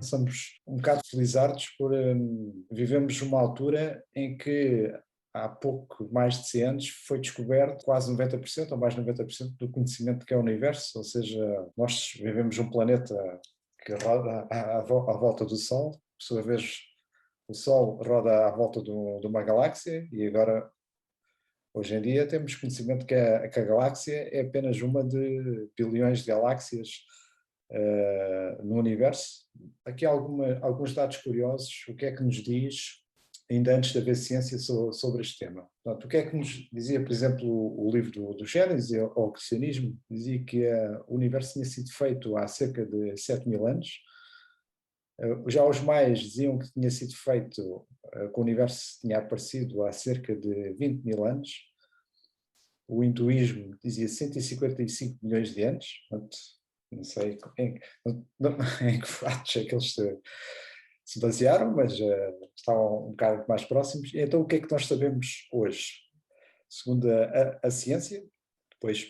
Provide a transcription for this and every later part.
somos um bocado felizardos por vivemos uma altura em que há pouco mais de 100 anos foi descoberto quase 90% ou mais de 90% do conhecimento que é o universo, ou seja, nós vivemos um planeta que roda à volta do Sol, por sua vez o Sol roda à volta de uma galáxia e agora, hoje em dia, temos conhecimento que a galáxia é apenas uma de bilhões de galáxias no universo. Aqui há alguns dados curiosos, o que é que nos diz, ainda antes de haver ciência sobre este tema. Portanto, o que é que nos dizia, por exemplo, o livro do Gênesis, ou o cristianismo, dizia que o universo tinha sido feito há cerca de 7.000 anos. Já os maias diziam que tinha sido feito, que o universo tinha aparecido há cerca de 20.000 anos. O hinduísmo dizia 155 milhões de anos. Portanto, não sei em que fatos é que eles se basearam, mas estavam um bocado mais próximos. Então, o que é que nós sabemos hoje? Segundo a ciência, depois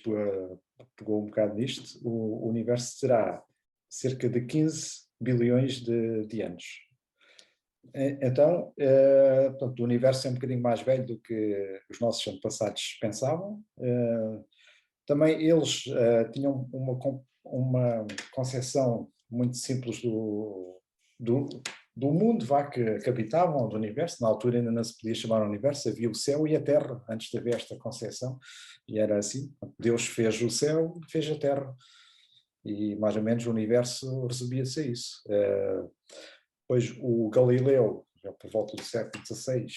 pegou um bocado nisto, o universo terá cerca de 15 bilhões de anos. Então, portanto, o universo é um bocadinho mais velho do que os nossos antepassados pensavam. Também eles tinham uma concepção muito simples do mundo que habitavam, do universo. Na altura ainda não se podia chamar universo, havia o céu e a terra, antes de haver esta concepção, e era assim. Deus fez o céu, fez a terra, e mais ou menos o universo resumia-se a isso. Depois o Galileu, já por volta do século XVI,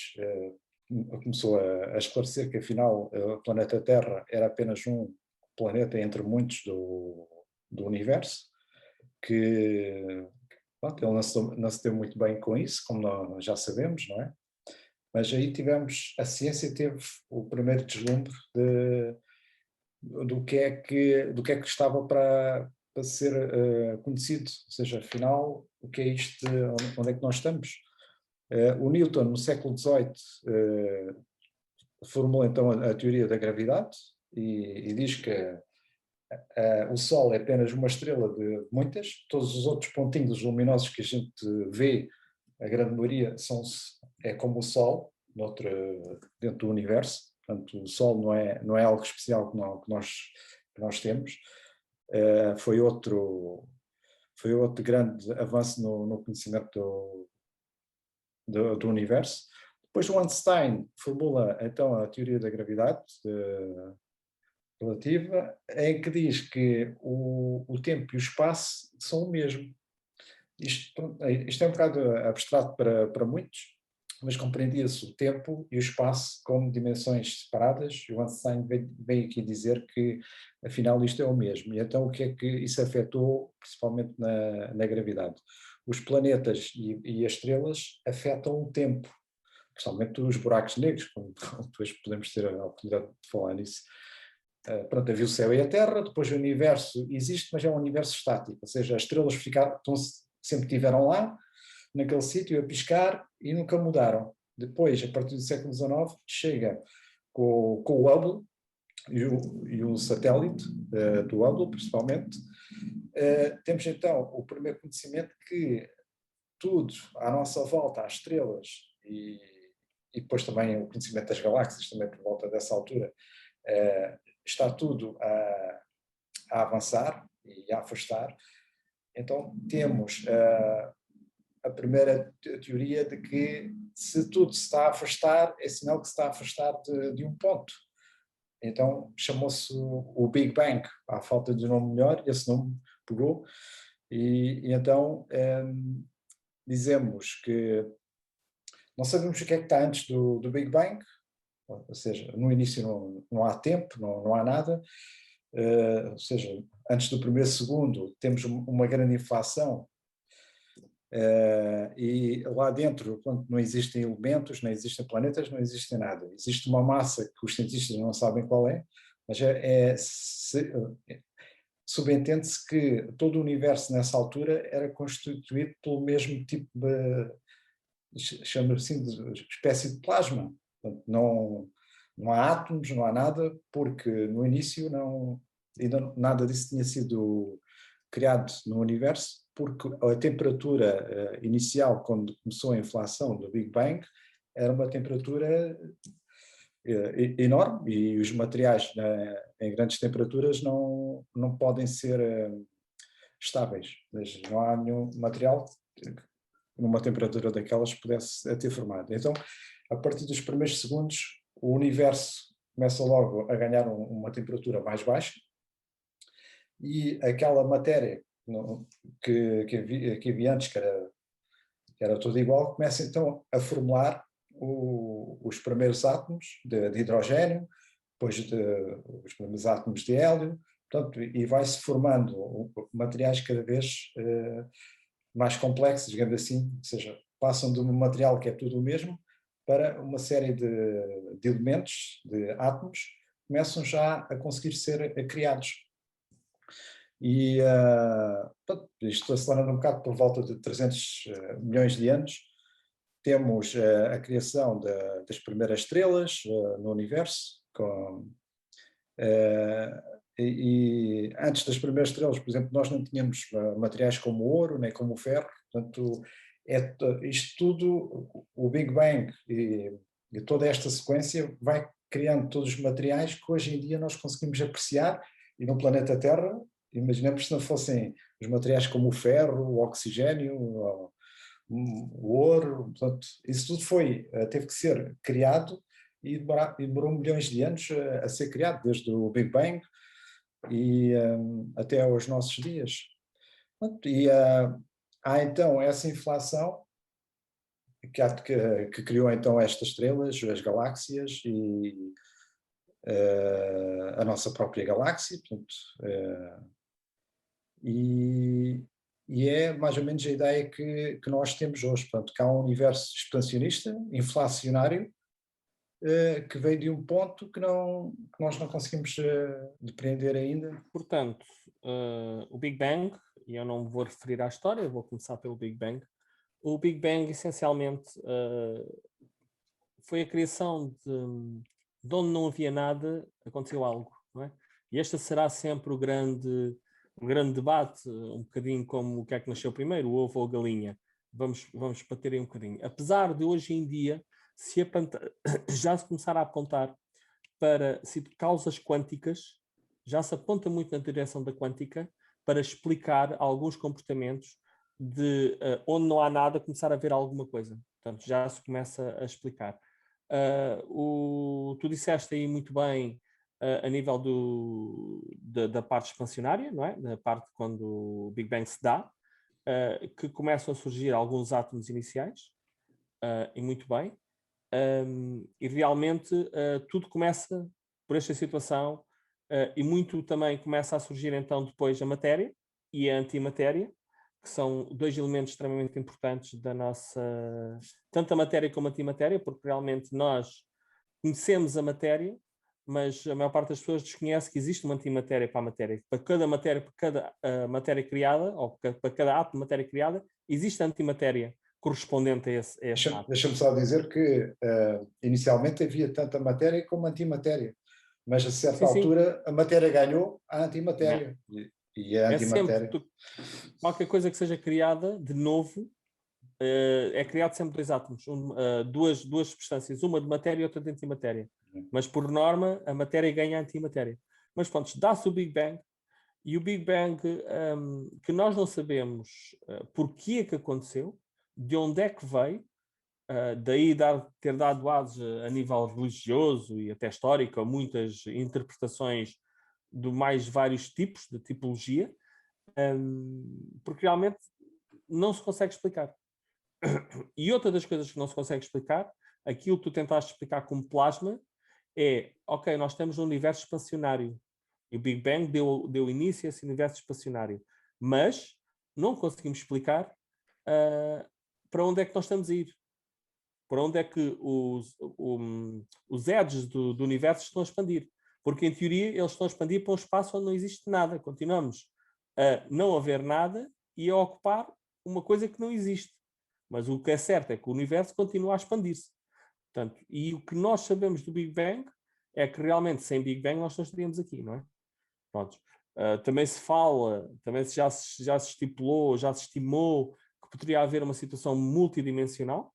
começou a esclarecer que afinal o planeta Terra era apenas um planeta entre muitos do universo, que pronto, ele não se deu muito bem com isso, como nós já sabemos, não é? Mas aí a ciência teve o primeiro deslumbre do que é que estava para ser conhecido, ou seja, afinal, o que é isto, onde é que nós estamos? O Newton, no século XVIII, formulou então a teoria da gravidade e diz que o Sol é apenas uma estrela de muitas, todos os outros pontinhos luminosos que a gente vê, a grande maioria, é como o Sol, dentro do universo. Portanto, o Sol não é algo especial que nós temos. Foi outro grande avanço no conhecimento do universo. Depois o Einstein formula então a teoria da gravidade relativa, em que diz que o tempo e o espaço são o mesmo. Isto é um bocado abstrato para muitos, mas compreendia-se o tempo e o espaço como dimensões separadas, e o Einstein vem aqui dizer que afinal isto é o mesmo. E então o que é que isso afetou, principalmente na gravidade? Os planetas e as estrelas afetam o tempo, principalmente os buracos negros, como depois podemos ter a oportunidade de falar nisso. Pronto, havia o céu e a terra, depois o universo existe, mas é um universo estático, ou seja, as estrelas sempre estiveram lá, naquele sítio, a piscar e nunca mudaram. Depois, a partir do século XIX, chega com o Hubble e o satélite do Hubble, principalmente, temos então o primeiro conhecimento que tudo à nossa volta, as estrelas e depois também o conhecimento das galáxias, também por volta dessa altura, está tudo a avançar e a afastar. Então temos a primeira teoria de que se tudo se está a afastar, é sinal que se está a afastar de um ponto. Então chamou-se o Big Bang, à falta de um nome melhor, esse nome pegou, e então dizemos que não sabemos o que é que está antes do Big Bang, ou seja, no início não há tempo, não há nada, ou seja, antes do primeiro segundo temos uma grande inflação, e lá dentro não existem elementos, não existem planetas, não existem nada. Existe uma massa que os cientistas não sabem qual é, mas subentende-se que todo o universo nessa altura era constituído pelo mesmo tipo chama-se assim, de espécie de plasma. Portanto, não há átomos, não há nada, porque no início ainda nada disso tinha sido criado no universo, porque a temperatura inicial, quando começou a inflação do Big Bang, era uma temperatura enorme e os materiais em grandes temperaturas não podem ser estáveis, mas não há nenhum material que numa temperatura daquelas pudesse ter formado. Então, a partir dos primeiros segundos, o universo começa logo a ganhar uma temperatura mais baixa e aquela matéria que havia antes, que era tudo igual, começa então a formular os primeiros átomos de hidrogênio, depois os primeiros átomos de hélio, portanto, e vai-se formando materiais cada vez mais complexos, digamos assim, ou seja, passam de um material que é tudo o mesmo para uma série de elementos, de átomos, começam já a conseguir ser criados. E isto acelerando um bocado por volta de 300 milhões de anos, temos a criação das primeiras estrelas no universo, e antes das primeiras estrelas, por exemplo, nós não tínhamos materiais como o ouro, nem como o ferro, portanto, isto tudo, o Big Bang e toda esta sequência vai criando todos os materiais que hoje em dia nós conseguimos apreciar, e no planeta Terra, imaginemos se não fossem os materiais como o ferro, o oxigênio, o ouro, portanto, isso tudo teve que ser criado e demorou milhões de anos a ser criado, desde o Big Bang e até aos nossos dias. E há então essa inflação que criou então estas estrelas, as galáxias e a nossa própria galáxia, portanto, e é mais ou menos a ideia que nós temos hoje, portanto, que há um universo expansionista, inflacionário, que veio de um ponto que nós não conseguimos depreender ainda. Portanto, o Big Bang, e eu não vou referir à história, vou começar pelo Big Bang. O Big Bang, essencialmente, foi a criação de onde não havia nada, aconteceu algo, não é? E este será sempre o grande debate, um bocadinho como o que é que nasceu primeiro, o ovo ou a galinha. Vamos bater aí um bocadinho. Apesar de hoje em dia já se começar a apontar para causas quânticas, já se aponta muito na direção da quântica para explicar alguns comportamentos de onde não há nada, começar a ver alguma coisa. Portanto, já se começa a explicar. Tu disseste aí muito bem a nível da parte expansionária, não é? Da parte quando o Big Bang se dá, que começam a surgir alguns átomos iniciais, e muito bem. E realmente tudo começa por esta situação e muito também começa a surgir então depois a matéria e a antimatéria, que são dois elementos extremamente importantes da nossa, tanto a matéria como a antimatéria, porque realmente nós conhecemos a matéria, mas a maior parte das pessoas desconhece que existe uma antimatéria para a matéria. Para cada matéria criada, ou para cada átomo de matéria criada, existe a antimatéria correspondente a esse átomo. Deixa-me só dizer que inicialmente havia tanta matéria como antimatéria, mas a certa altura a matéria ganhou a antimatéria. E a antimatéria... Qualquer coisa que seja criada de novo, é criado sempre dois átomos, duas substâncias, uma de matéria e outra de antimatéria. Mas por norma a matéria ganha a antimatéria. Mas pronto, dá-se o Big Bang, e o Big Bang que nós não sabemos porquê é que aconteceu, de onde é que veio, daí ter dado asos a nível religioso e até histórico a muitas interpretações de mais vários tipos de tipologia, porque realmente não se consegue explicar. E outra das coisas que não se consegue explicar, aquilo que tu tentaste explicar como plasma, é, ok, nós temos um universo expansionário, e o Big Bang deu início a esse universo expansionário, mas não conseguimos explicar para onde é que nós estamos a ir. Para onde é que os edges do universo estão a expandir. Porque, em teoria, eles estão a expandir para um espaço onde não existe nada. Continuamos a não haver nada e a ocupar uma coisa que não existe. Mas o que é certo é que o universo continua a expandir-se. Portanto, e o que nós sabemos do Big Bang é que realmente sem Big Bang nós não estaríamos aqui, não é? Pronto. Também se fala, já se estipulou, já se estimou que poderia haver uma situação multidimensional,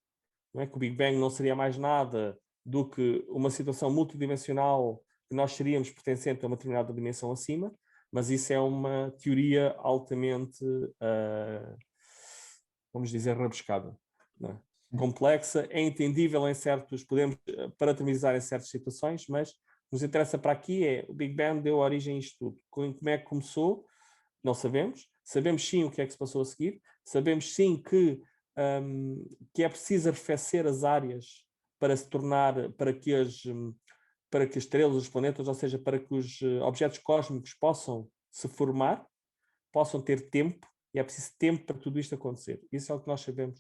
não é? Que o Big Bang não seria mais nada do que uma situação multidimensional que nós seríamos pertencente a uma determinada dimensão acima, mas isso é uma teoria altamente, vamos dizer, rebuscada, não é? Complexa, é entendível em certos, podemos parametrizar em certas situações, mas o que nos interessa para aqui é o Big Bang deu origem a isto tudo. Como é que começou? Não sabemos. Sabemos sim o que é que se passou a seguir. Sabemos sim que é preciso arrefecer as áreas para se tornar, para que as estrelas, os planetas, ou seja, para que os objetos cósmicos possam se formar, possam ter tempo, e é preciso tempo para tudo isto acontecer. Isso é o que nós sabemos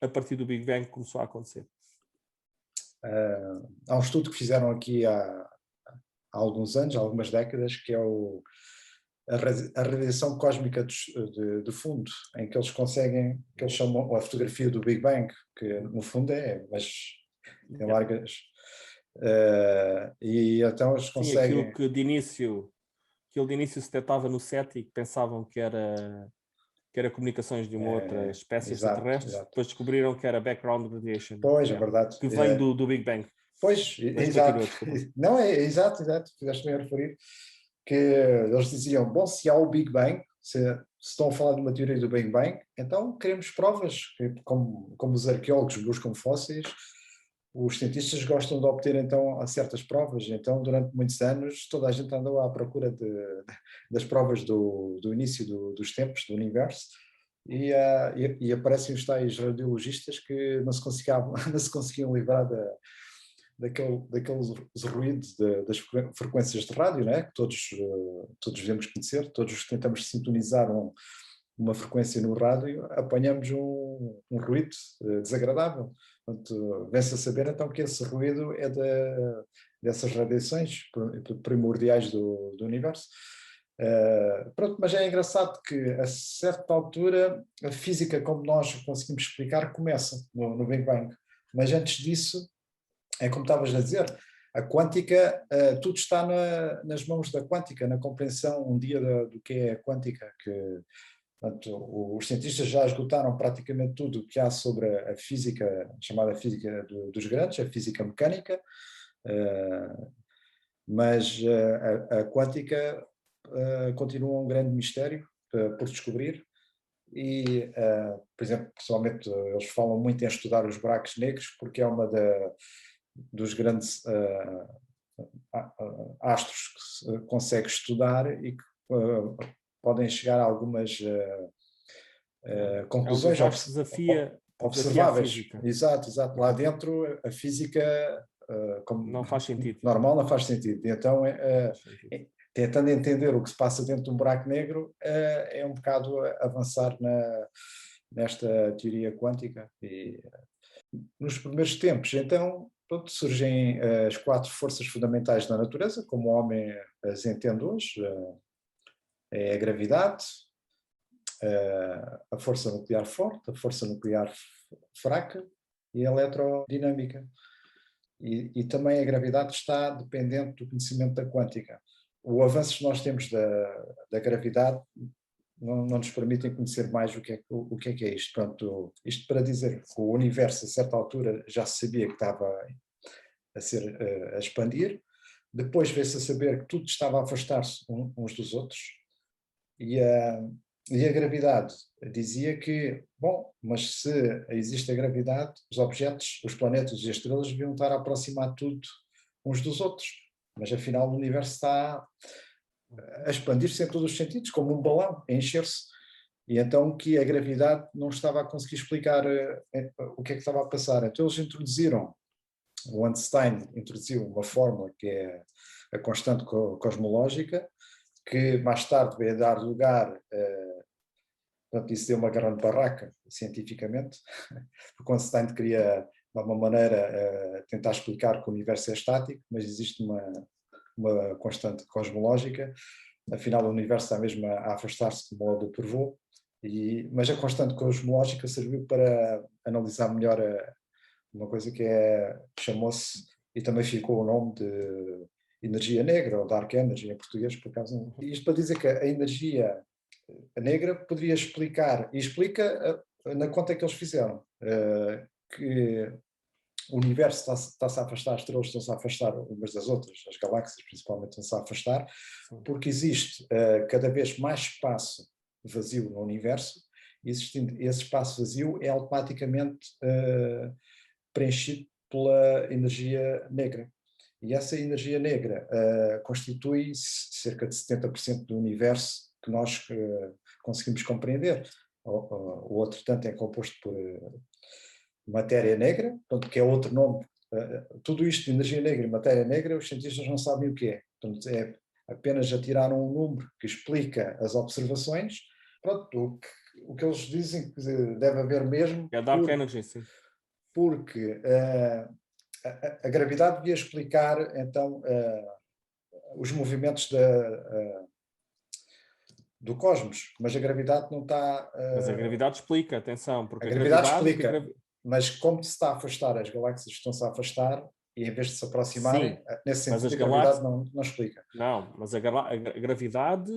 a partir do Big Bang que começou a acontecer. Há um estudo que fizeram aqui há alguns anos, há algumas décadas, que é a radiação cósmica de fundo, em que eles conseguem, que eles chamam a fotografia do Big Bang, que no fundo mas tem largas. E então eles conseguem. Sim, aquilo que de início se detectava no SETI e que pensavam que era comunicações de uma outra espécie extraterrestre, depois descobriram que era background radiation. Pois, é verdade. Que vem do Big Bang. Pois, mas exato. Continua, não, exato, fizeste-me a referir que eles diziam, bom, se há o Big Bang, se estão a falar de uma teoria do Big Bang, então queremos provas, como os arqueólogos buscam fósseis, os cientistas gostam de obter então certas provas, então durante muitos anos toda a gente andou à procura das provas do início dos tempos, do universo, e aparecem os tais radiologistas que não se conseguiam livrar daqueles ruídos das frequências de rádio, né? Que todos devemos conhecer, todos tentamos sintonizar uma frequência no rádio, apanhamos um ruído desagradável. Portanto, vem-se a saber então que esse ruído é dessas radiações primordiais do universo. Pronto, mas é engraçado que a certa altura a física, como nós conseguimos explicar, começa no Big Bang, mas antes disso, é como estavas a dizer, a quântica, tudo está nas mãos da quântica, na compreensão um dia do que é a quântica, que portanto, os cientistas já esgotaram praticamente tudo o que há sobre a física, chamada física dos grandes, a física mecânica, mas a quântica continua um grande mistério por descobrir e, por exemplo, pessoalmente eles falam muito em estudar os buracos negros porque é uma dos grandes astros que se consegue estudar e que podem chegar a algumas conclusões observáveis. Exato. Lá dentro a física como não faz sentido. Normal não faz sentido. Então, tentando entender o que se passa dentro de um buraco negro, é um bocado avançar nesta teoria quântica. E nos primeiros tempos, então, surgem as 4 forças fundamentais da natureza, como o homem as entende hoje. É a gravidade, a força nuclear forte, a força nuclear fraca e a eletrodinâmica. E também a gravidade está dependente do conhecimento da quântica. O avanço que nós temos da gravidade não nos permitem conhecer mais o que é isto. Portanto, isto para dizer que o universo, a certa altura, já se sabia que estava a expandir, depois veio-se a saber que tudo estava a afastar-se uns dos outros, e a gravidade dizia que, bom, mas se existe a gravidade, os objetos, os planetas e as estrelas deviam estar a aproximar tudo uns dos outros, mas afinal o universo está a expandir-se em todos os sentidos, como um balão, a encher-se, e então que a gravidade não estava a conseguir explicar o que é que estava a passar. Então eles o Einstein introduziu uma fórmula que é a constante cosmológica, que mais tarde veio dar lugar, portanto isso deu uma grande barraca cientificamente, porque Einstein queria de alguma maneira tentar explicar que o universo é estático, mas existe uma constante cosmológica, afinal o universo está mesmo a afastar-se, como ele provou, mas a constante cosmológica serviu para analisar melhor uma coisa que chamou-se, e também ficou o nome energia negra, ou dark energy em português, por acaso. Isto para dizer que a energia negra poderia explicar, e explica na conta que eles fizeram, que o universo está-se a afastar, as estrelas estão-se a afastar umas das outras, as galáxias principalmente estão-se a afastar, porque existe cada vez mais espaço vazio no universo, e existindo esse espaço vazio é automaticamente preenchido pela energia negra. E essa energia negra constitui cerca de 70% do universo que nós conseguimos compreender. O outro tanto é composto por matéria negra, portanto, que é outro nome. Tudo isto de energia negra e matéria negra, os cientistas não sabem o que é. Portanto, é apenas já tiraram um número que explica as observações. Pronto, o que eles dizem que deve haver mesmo... É dark energy, sim. Porque a gravidade devia explicar, então, os movimentos do cosmos, mas a gravidade não está... Mas a gravidade explica, atenção, porque a gravidade explica, mas como se está a afastar, as galáxias estão-se a afastar, e em vez de se aproximarem, sim, nesse mas sentido as a gravidade não explica. Não, mas a gravidade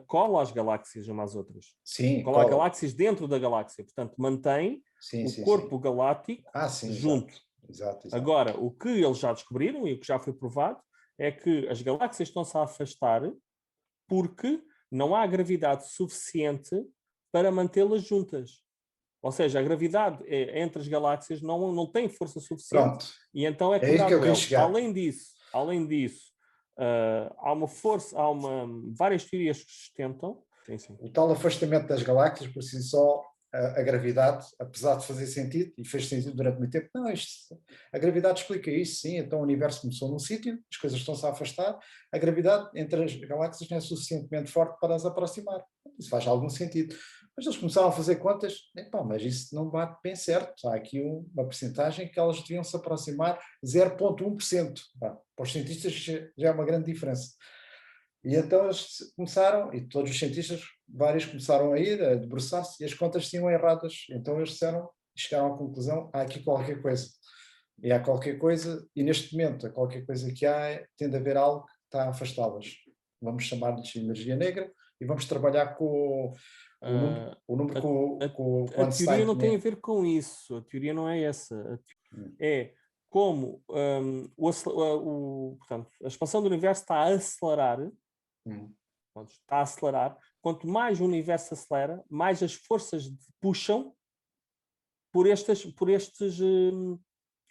cola as galáxias umas às outras. Sim, cola as galáxias dentro da galáxia, portanto mantém o corpo galáctico junto. Exato. Agora, o que eles já descobriram e o que já foi provado é que as galáxias estão-se a afastar porque não há gravidade suficiente para mantê-las juntas. Ou seja, a gravidade entre as galáxias não tem força suficiente. Pronto. E então é isso que eu queria elas. chegar. Além disso, há uma força, várias teorias que sustentam. Sim. O tal afastamento das galáxias por si só, a gravidade, apesar de fazer sentido, e fez sentido durante muito tempo, a gravidade explica isso, sim, então o universo começou num sítio, as coisas estão-se a afastar, a gravidade entre as galáxias não é suficientemente forte para as aproximar. Isso faz algum sentido. Mas eles começaram a fazer contas, mas isso não bate bem certo, há aqui uma percentagem que elas deviam se aproximar 0,1%. Para os cientistas já é uma grande diferença. E então eles começaram, e todos os cientistas, vários começaram a ir, a debruçar-se, e as contas tinham erradas. Então eles chegaram à conclusão, há aqui qualquer coisa. E há qualquer coisa, e neste momento, a qualquer coisa que há, tende a haver algo que está a afastá-las. Vamos chamar-lhes energia negra, e vamos trabalhar com o número com a teoria não tem a ver com isso. A teoria não é essa. É como portanto, a expansão do universo está a acelerar. Está a acelerar. Quanto mais o universo acelera, mais as forças puxam por estes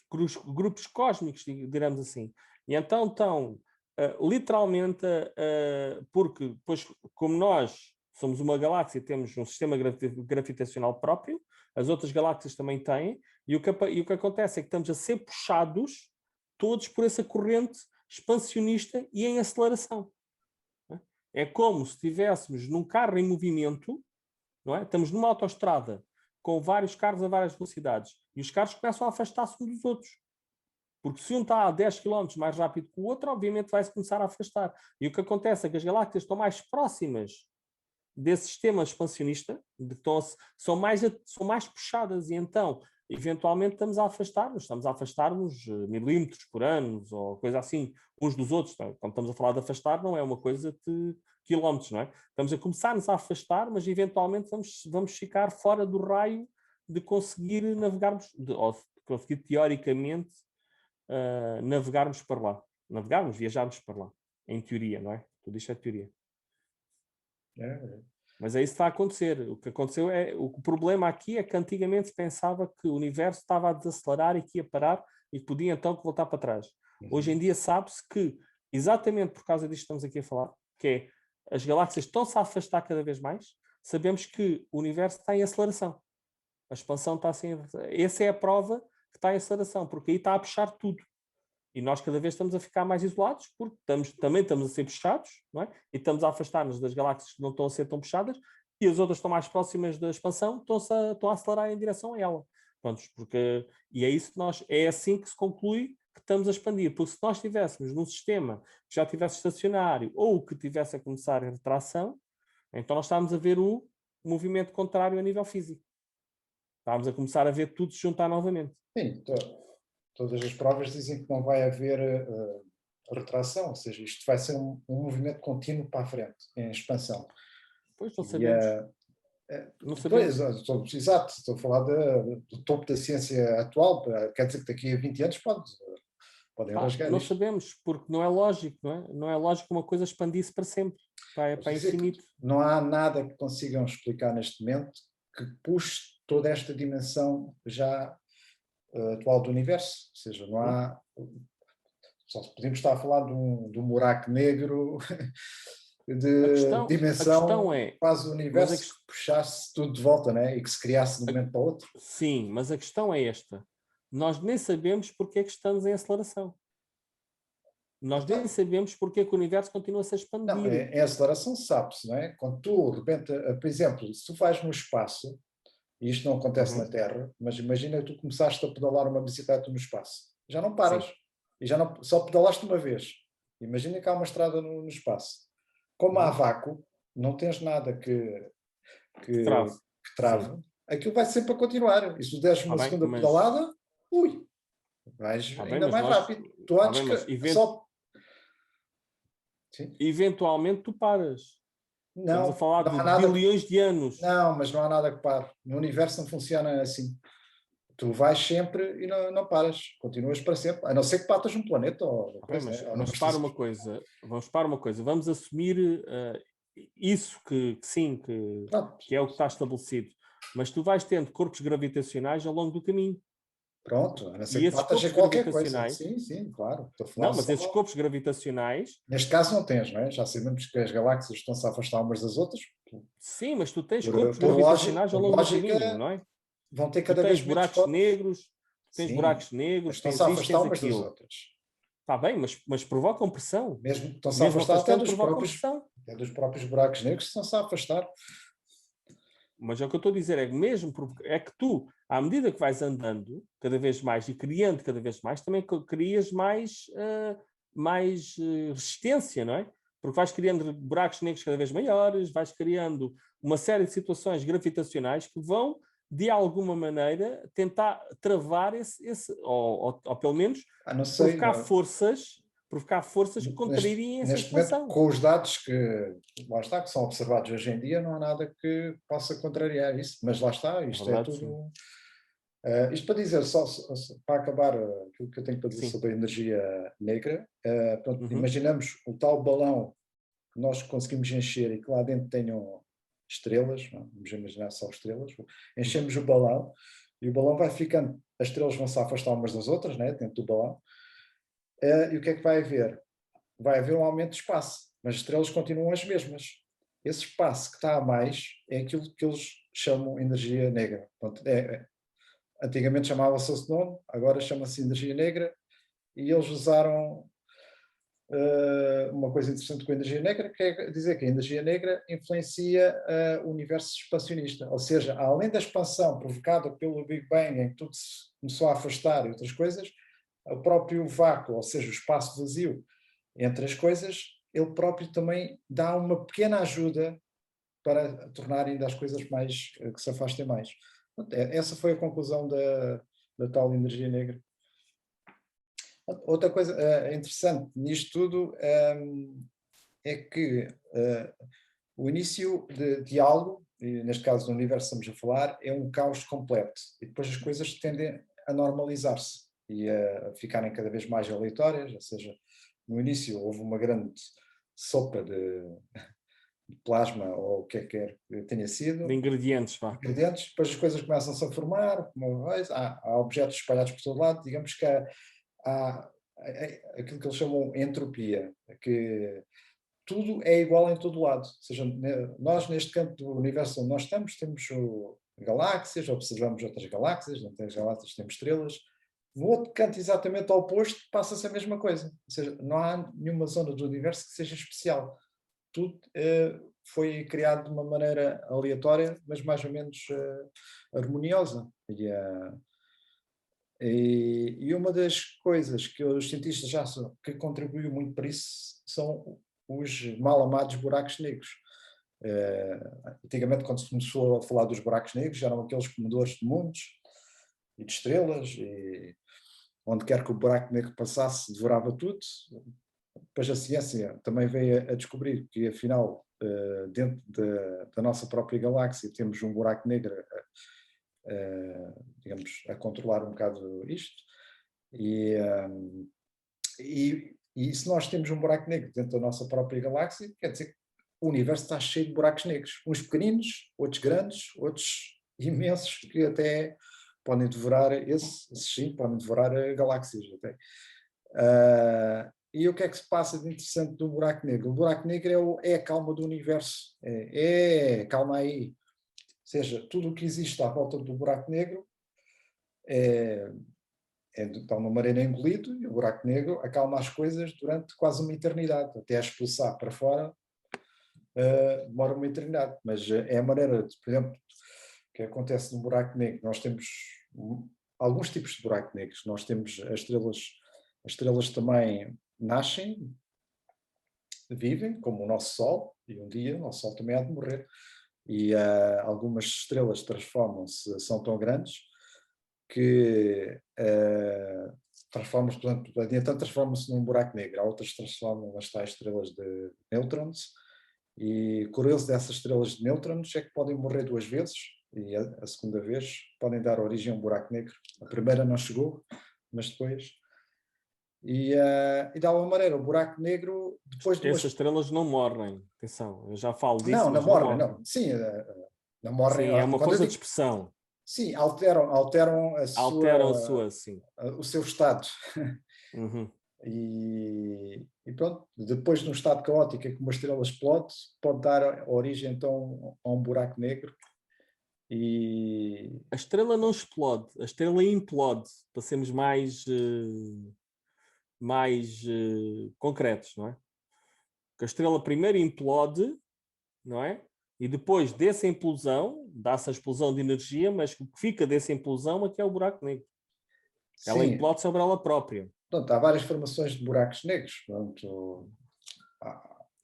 grupos cósmicos, digamos assim. E então estão literalmente, porque depois, como nós somos uma galáxia, temos um sistema gravitacional próprio, as outras galáxias também têm, e o que acontece é que estamos a ser puxados todos por essa corrente expansionista e em aceleração. É como se estivéssemos num carro em movimento, não é? Estamos numa autoestrada com vários carros a várias velocidades e os carros começam a afastar-se uns dos outros. Porque se um está a 10 km mais rápido que o outro, obviamente vai-se começar a afastar. E o que acontece é que as galáxias estão mais próximas desse sistema expansionista, são mais puxadas, e então, eventualmente, estamos a afastar-nos milímetros por ano, ou coisa assim, uns dos outros. Quando estamos a falar de afastar, não é uma coisa de quilómetros, não é? Estamos a começar-nos a afastar, mas eventualmente vamos ficar fora do raio de conseguir navegarmos, ou de conseguir teoricamente navegarmos para lá. Viajarmos para lá. Em teoria, não é? Tudo isto é teoria. Mas é isso que está a acontecer. O que aconteceu o problema aqui é que antigamente se pensava que o universo estava a desacelerar e que ia parar e que podia então voltar para trás. Hoje em dia sabe-se que, exatamente por causa disto que estamos aqui a falar, que é as galáxias estão-se a afastar cada vez mais, sabemos que o universo está em aceleração. A expansão está assim. Essa é a prova que está em aceleração, porque aí está a puxar tudo. E nós cada vez estamos a ficar mais isolados, porque também estamos a ser puxados, não é? E estamos a afastar-nos das galáxias que não estão a ser tão puxadas, e as outras estão mais próximas da expansão, estão a acelerar em direção a ela. Pronto, e é isso que é assim que se conclui que estamos a expandir. Porque se nós estivéssemos num sistema que já estivesse estacionário ou que tivesse a começar a retração, então nós estávamos a ver o movimento contrário a nível físico. Estávamos a começar a ver tudo se juntar novamente. Sim, todas as provas dizem que não vai haver retração, ou seja, isto vai ser um movimento contínuo para a frente, em expansão. Pois não E, sabemos. Não sabemos. pois, exato, estou a falar do topo da ciência atual, quer dizer que daqui a 20 anos podem rasgar Não isto. sabemos, porque não é lógico, não é? Não é lógico uma coisa expandir-se para sempre, para infinito. Não há nada que consigam explicar neste momento que puxe toda esta dimensão já atual do universo, ou seja, não há... Só podemos estar a falar de um buraco negro de A dimensão questão é, quase o mas universo que puxasse tudo de volta, né? E que se criasse de um momento para o outro. sim, mas a questão é esta. Nós nem sabemos porque é que estamos em aceleração. Nós nem sabemos porque é que o universo continua a se expandir. Não, em aceleração sabe-se, não é? Quando tu, de repente, por exemplo, se tu vais no espaço, e isto não acontece na Terra, mas imagina que tu começaste a pedalar uma bicicleta no espaço. Já não paras. Sim. E já não, só pedalaste uma vez. Imagina que há uma estrada no espaço. Como há vácuo, não tens nada que trave. Aquilo vai sempre a continuar. E se tu deres uma segunda pedalada, vais ainda mais rápido. Tu antes que só... Sim. Eventualmente tu paras. Estamos a Não, falar de bilhões de anos. Não, mas não há nada que pare. No universo não funciona assim. Tu vais sempre e não paras. Continuas para sempre. A não ser que partas um planeta ou coisa. Vamos para uma coisa. Vamos assumir isso que sim, que é o que está estabelecido. Mas tu vais tendo corpos gravitacionais ao longo do caminho. Pronto, a não ser que partas em qualquer coisa. Sim, claro. Não, mas esses corpos gravitacionais... Neste caso não tens, não é? Já sabemos que as galáxias estão-se a afastar umas das outras. Sim, mas tu tens corpos gravitacionais ao longo do caminho, não é? Vão ter cada vez menos buracos negros, tens buracos negros, estão-se a afastar umas das outras. Está bem, mas provocam pressão. Mesmo estão-se a afastar até dos próprios buracos negros, estão-se a afastar. Mas é o que eu estou a dizer, é que tu, à medida que vais andando cada vez mais e criando cada vez mais, também crias mais resistência, não é? Porque vais criando buracos negros cada vez maiores, vais criando uma série de situações gravitacionais que vão, de alguma maneira, tentar travar ou pelo menos provocar forças que contrariem essa expansão. Momento, com os dados que são observados hoje em dia, não há nada que possa contrariar isso, mas lá está, isto é tudo... isto para dizer, só para acabar aquilo que eu tenho para dizer sobre a energia negra, imaginamos o tal balão que nós conseguimos encher e que lá dentro tenham estrelas, vamos imaginar só estrelas, enchemos o balão e o balão vai ficando, as estrelas vão se afastar umas das outras, né, dentro do balão, e o que é que vai haver? Vai haver um aumento de espaço, mas as estrelas continuam as mesmas. Esse espaço que está a mais é aquilo que eles chamam energia negra. Portanto, antigamente chamava-se esse nome, agora chama-se energia negra, e eles usaram uma coisa interessante com a energia negra, que é dizer que a energia negra influencia o universo expansionista, ou seja, além da expansão provocada pelo Big Bang, em que tudo se começou a afastar e outras coisas, o próprio vácuo, ou seja, o espaço vazio entre as coisas, ele próprio também dá uma pequena ajuda para tornar ainda as coisas mais, que se afastem mais. Essa foi a conclusão da tal energia negra. Outra coisa interessante nisto tudo é que o início de algo, e neste caso do universo estamos a falar, é um caos completo. E depois as coisas tendem a normalizar-se e a ficarem cada vez mais aleatórias, ou seja, no início houve uma grande sopa de plasma, ou o que é que tenha sido. De ingredientes, depois as coisas começam-se a formar, há objetos espalhados por todo lado, digamos que há aquilo que eles chamam de entropia, que tudo é igual em todo lado. Ou seja, nós neste campo do universo onde nós estamos, temos galáxias, observamos outras galáxias, não temos galáxias, temos estrelas. No outro canto, exatamente ao oposto, passa-se a mesma coisa. Ou seja, não há nenhuma zona do universo que seja especial. Tudo foi criado de uma maneira aleatória, mas mais ou menos harmoniosa. E uma das coisas que os cientistas já que contribuiu muito para isso são os mal amados buracos negros. Antigamente, quando se começou a falar dos buracos negros, eram aqueles comedores de mundos e de estrelas, e onde quer que o buraco negro passasse, devorava tudo. depois a ciência também veio a descobrir que, afinal, dentro da nossa própria galáxia temos um buraco negro, digamos, a controlar um bocado isto. E se nós temos um buraco negro dentro da nossa própria galáxia, quer dizer que o universo está cheio de buracos negros. Uns pequeninos, outros grandes, outros imensos, que até podem devorar, esses sim, podem devorar galáxias até. E o que é que se passa de interessante do buraco negro? O buraco negro é a calma do universo. Calma aí. Ou seja, tudo o que existe à volta do buraco negro está uma maneira engolido, e o buraco negro acalma as coisas durante quase uma eternidade, até a expulsar para fora demora uma eternidade, mas é a maneira, por exemplo, que acontece no buraco negro. Nós temos alguns tipos de buracos negros. Nós temos as estrelas também nascem, vivem, como o nosso Sol, e um dia o nosso Sol também há de morrer, e algumas estrelas transformam-se, são tão grandes que transformam-se num buraco negro. Há outras que transformam nas tais estrelas de nêutrons, e curioso dessas estrelas de nêutrons é que podem morrer 2 vezes, e a segunda vez podem dar origem a um buraco negro. A primeira não chegou, mas depois... E de alguma maneira o buraco negro, depois de Essas estrelas não morrem, atenção, eu já falo disso, não mas não morrem, morrem. não. Sim, não morrem. Sim, é uma Quando eu força digo, de expressão. sim, alteram Alteram a sua, sim. o seu estado. Uhum. E pronto, depois de um estado caótico em que uma estrela explode, pode dar origem então a um buraco negro. A estrela não explode, a estrela implode, para sermos mais concretos, não é? Que a estrela primeiro implode, não é? E depois dessa implosão, dá-se a explosão de energia, mas o que fica dessa implosão é que é o buraco negro. Ela Sim, implode sobre ela própria. portanto, há várias formações de buracos negros.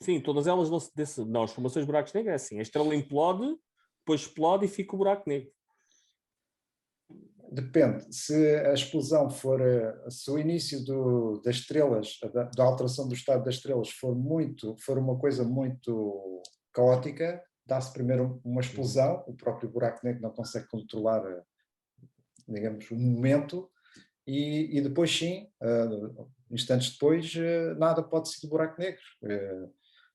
Sim, todas elas não, as formações de buracos negros é assim, a estrela implode, depois explode e fica o buraco negro. Depende, se a explosão for, se o início das estrelas, da alteração do estado das estrelas for uma coisa muito caótica, dá-se primeiro uma explosão, o próprio buraco negro não consegue controlar, digamos, o momento, e depois sim, instantes depois, nada pode ser do buraco negro.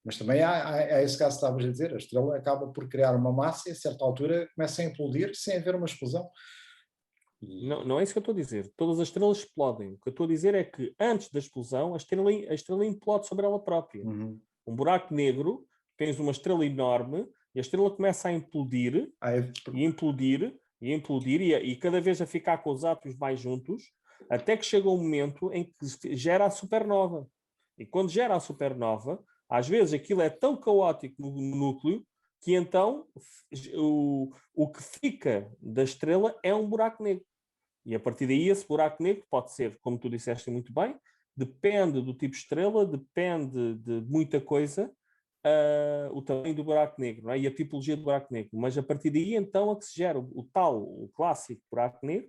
Mas também há esse caso que estavas a dizer, a estrela acaba por criar uma massa e a certa altura começa a implodir sem haver uma explosão. Não, não é isso que eu estou a dizer. Todas as estrelas explodem. O que eu estou a dizer é que antes da explosão, a estrela implode sobre ela própria. Uhum. Um buraco negro, tens uma estrela enorme e a estrela começa a implodir e implodir e implodir e cada vez a ficar com os átomos mais juntos, até que chega um momento em que gera a supernova. E quando gera a supernova, às vezes aquilo é tão caótico no núcleo que então o que fica da estrela é um buraco negro. E a partir daí esse buraco negro pode ser, como tu disseste muito bem, depende do tipo de estrela, depende de muita coisa, o tamanho do buraco negro, não é? E a tipologia do buraco negro. Mas a partir daí então é que se gera o clássico buraco negro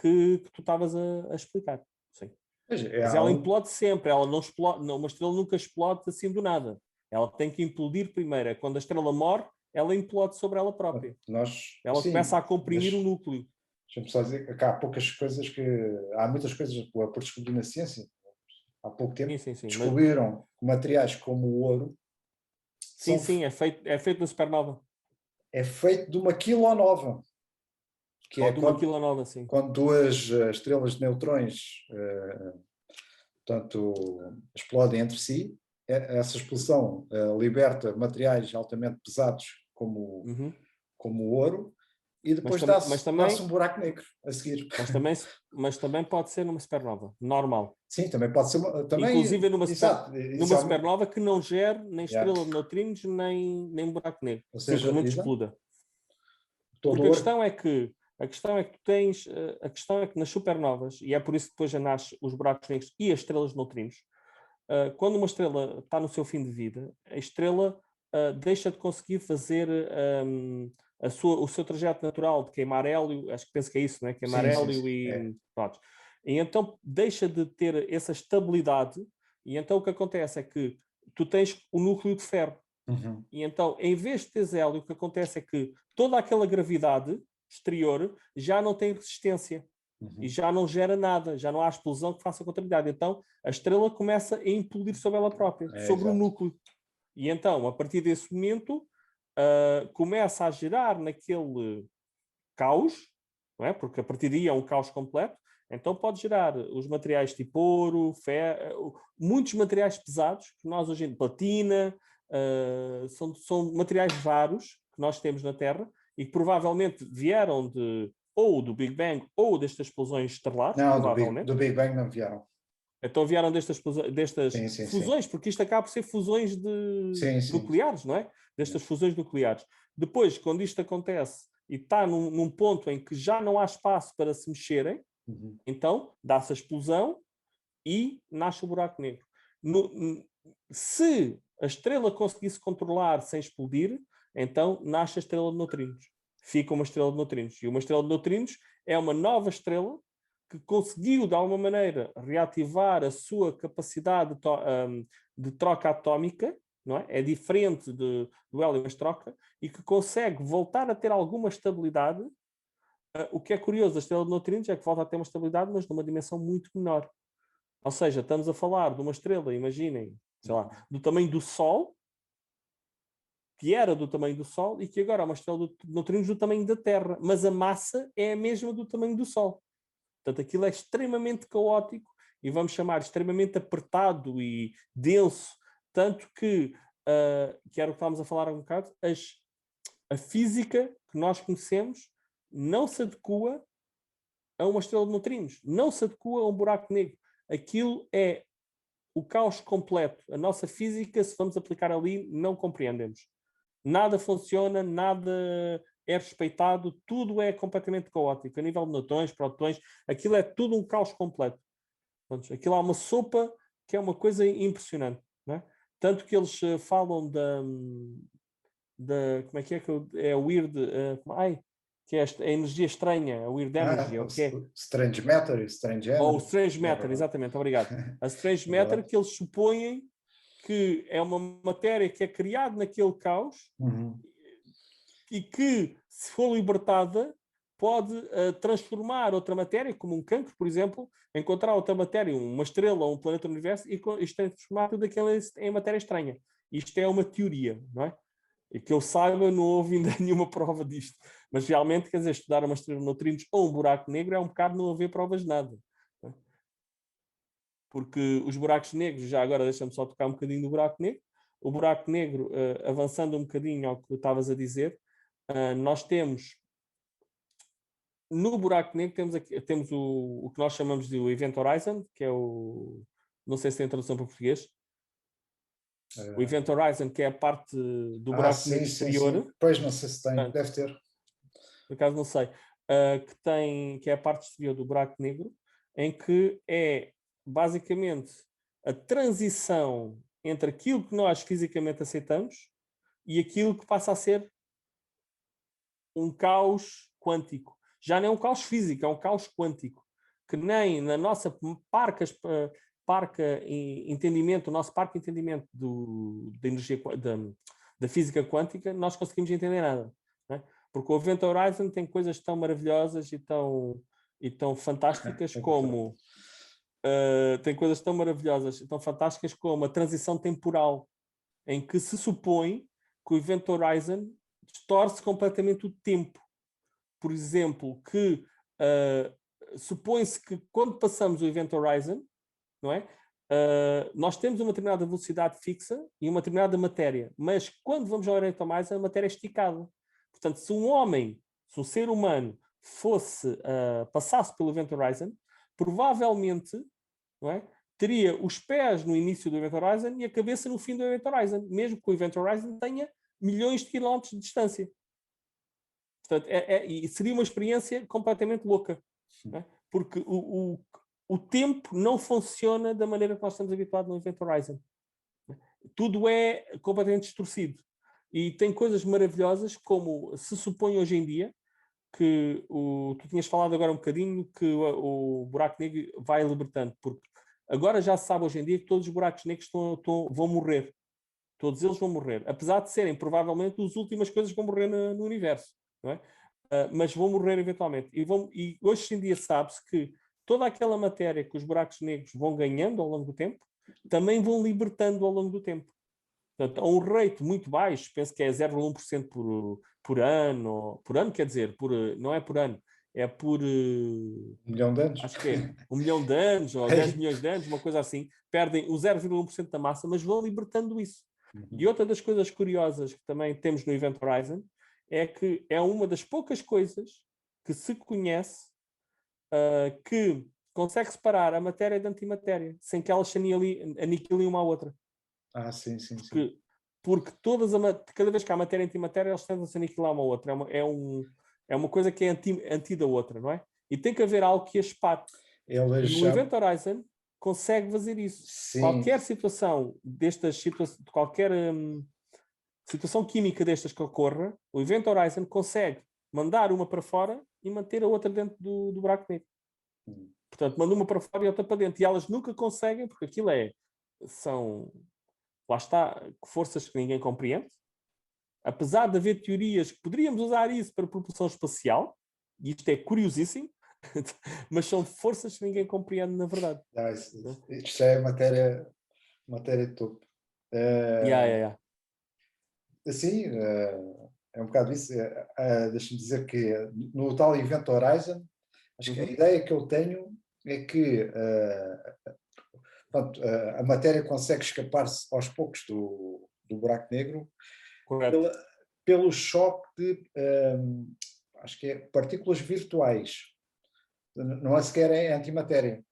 que tu estavas a explicar. Sim. Mas ela implode sempre, ela não explode, não, uma estrela nunca explode assim do nada. Ela tem que implodir primeiro. Quando a estrela morre, ela implode sobre ela própria. Ela começa a comprimir o núcleo. Deixa-me só dizer que há poucas coisas há muitas coisas por descobrir na ciência. Há pouco tempo descobriram materiais como o ouro. Sim, é feito na supernova. É feito de uma quilonova. Que é quando 2 estrelas de neutrões portanto, explodem entre si, essa explosão liberta materiais altamente pesados como o ouro, e depois dá-se um buraco negro a seguir. Mas também pode ser numa supernova, normal. Sim, também pode ser. Inclusive numa supernova que não gere nem estrela de neutrinos, nem buraco negro. Ou seja, simplesmente exploda. Porque a questão é que nas supernovas, e é por isso que depois já nasce os buracos negros e as estrelas de neutrinos, quando uma estrela está no seu fim de vida, a estrela deixa de conseguir fazer o seu trajeto natural de queimar hélio, penso que é isso, não é? Queimar hélio e... Pronto. E então deixa de ter essa estabilidade E então o que acontece é que tu tens o núcleo de ferro. E então, em vez de teres hélio, o que acontece é que toda aquela gravidade exterior já não tem resistência. E já não gera nada, já não há explosão que faça contrariedade. Então, a estrela começa a implodir sobre ela própria, sobre o núcleo. E então, a partir desse momento, começa a gerar naquele caos, não é? Porque a partir daí é um caos completo, então pode gerar os materiais tipo ouro, ferro, muitos materiais pesados, que nós hoje em dia, platina, são materiais raros que nós temos na Terra e que provavelmente vieram ou do Big Bang ou destas explosões estelares, Não, provavelmente. do Big Bang não vieram. Então vieram destas Sim, fusões, porque isto acaba por ser fusões nucleares, não é? Destas fusões nucleares. Depois, quando isto acontece e está num ponto em que já não há espaço para se mexerem, então dá-se a explosão e nasce o buraco negro. Se a estrela conseguisse controlar sem explodir, então nasce a estrela de neutrinos. Fica uma estrela de neutrinos. E uma estrela de neutrinos é uma nova estrela que conseguiu, de alguma maneira, reativar a sua capacidade de troca atómica, não é? É diferente do hélio, mas troca, e que consegue voltar a ter alguma estabilidade. O que é curioso da estrela de neutrinos é que volta a ter uma estabilidade, mas numa dimensão muito menor. Ou seja, estamos a falar de uma estrela, imaginem, sei lá, do tamanho do Sol, que era do tamanho do Sol, e que agora é uma estrela de neutrinos do tamanho da Terra, mas a massa é a mesma do tamanho do Sol. Portanto, aquilo é extremamente caótico e vamos chamar extremamente apertado e denso, tanto que era o que estávamos a falar há um bocado, a física que nós conhecemos não se adequa a uma estrela de neutrinos, não se adequa a um buraco negro. Aquilo é o caos completo. A nossa física, se vamos aplicar ali, não compreendemos. Nada funciona, nada é respeitado, tudo é completamente caótico. A nível de nêutrons, prótons, aquilo é tudo um caos completo. Portanto, aquilo é uma sopa que é uma coisa impressionante. Não é? Tanto que eles falam da como é que é o weird, que é a energia estranha, a weird energy, o que é? Strange matter, strange energy. Ou o strange matter, exatamente, obrigado. A strange matter que eles supõem que é uma matéria que é criada naquele caos e que, se for libertada, pode transformar outra matéria, como um cancro, por exemplo, encontrar outra matéria, uma estrela ou um planeta no universo, e transformar tudo aquilo em matéria estranha. Isto é uma teoria, não é? E que eu saiba, não houve ainda nenhuma prova disto. Mas realmente, quer dizer, estudar uma estrela de neutrinos ou um buraco negro é um bocado não haver provas de nada. Não é? Porque os buracos negros, já agora deixa-me só tocar um bocadinho do buraco negro. O buraco negro, avançando um bocadinho ao que estavas a dizer, nós temos no buraco negro temos o que nós chamamos de Event Horizon, que é o, não sei se tem tradução para português, o Event Horizon, que é a parte do buraco negro exterior. Sim. Pois, não sei se tem, deve ter. Por acaso não sei. Que é a parte exterior do buraco negro, em que é basicamente a transição entre aquilo que nós fisicamente aceitamos e aquilo que passa a ser um caos quântico. Já não é um caos físico, é um caos quântico, que nem na nossa entendimento, o nosso parque de entendimento da energia, da física quântica, nós conseguimos entender nada. Não é? Porque o Event Horizon tem coisas tão maravilhosas e tão fantásticas como tem coisas tão maravilhosas e tão fantásticas como a transição temporal, em que se supõe que o Event Horizon distorce completamente o tempo. Por exemplo, que supõe-se que quando passamos o Event Horizon, não é? Nós temos uma determinada velocidade fixa e uma determinada matéria, mas quando vamos ao Event Horizon, a matéria é esticada. Portanto, se um ser humano passasse pelo Event Horizon, provavelmente, não é? Teria os pés no início do Event Horizon e a cabeça no fim do Event Horizon, mesmo que o Event Horizon tenha milhões de quilómetros de distância. Portanto, e seria uma experiência completamente louca, não é? Porque o tempo não funciona da maneira que nós estamos habituados no Event Horizon. Tudo é completamente distorcido. E tem coisas maravilhosas, como se supõe hoje em dia, que tu tinhas falado agora um bocadinho, que o buraco negro vai libertando, porque Agora já se sabe hoje em dia que todos os buracos negros vão morrer. Todos eles vão morrer. Apesar de serem provavelmente as últimas coisas que vão morrer no universo. Não é? Mas vão morrer eventualmente. E hoje em dia sabe-se que toda aquela matéria que os buracos negros vão ganhando ao longo do tempo, também vão libertando ao longo do tempo. Portanto, a um rate muito baixo, penso que é 0,1% por ano. Por ano quer dizer, não é por ano, é por... 1 milhão de anos. Acho que é 1 milhão de anos ou 10 milhões de anos, uma coisa assim. Perdem o 0,1% da massa, mas vão libertando isso. E outra das coisas curiosas que também temos no Event Horizon é que é uma das poucas coisas que se conhece que consegue separar a matéria da antimatéria, sem que elas se aniquilem uma à outra. Sim. Porque cada vez que há matéria e antimatéria, elas tendem a se aniquilar uma à outra. É uma coisa que é anti da outra, não é? E tem que haver algo que as separe. E o Event Horizon consegue fazer isso. Sim. Qualquer situação qualquer situação química destas que ocorra, o Event Horizon consegue mandar uma para fora e manter a outra dentro do buraco negro. Portanto, manda uma para fora e outra para dentro. E elas nunca conseguem, porque aquilo são, lá está, forças que ninguém compreende. Apesar de haver teorias que poderíamos usar isso para propulsão espacial, e isto é curiosíssimo, mas são forças que ninguém compreende na verdade. Isto é matéria de topo. Sim, é um bocado isso. Deixa-me dizer que no tal Event Horizon, acho que a ideia que eu tenho é que a matéria consegue escapar-se aos poucos do buraco negro pelo choque de, acho que é partículas virtuais. Não é sequer antimatéria.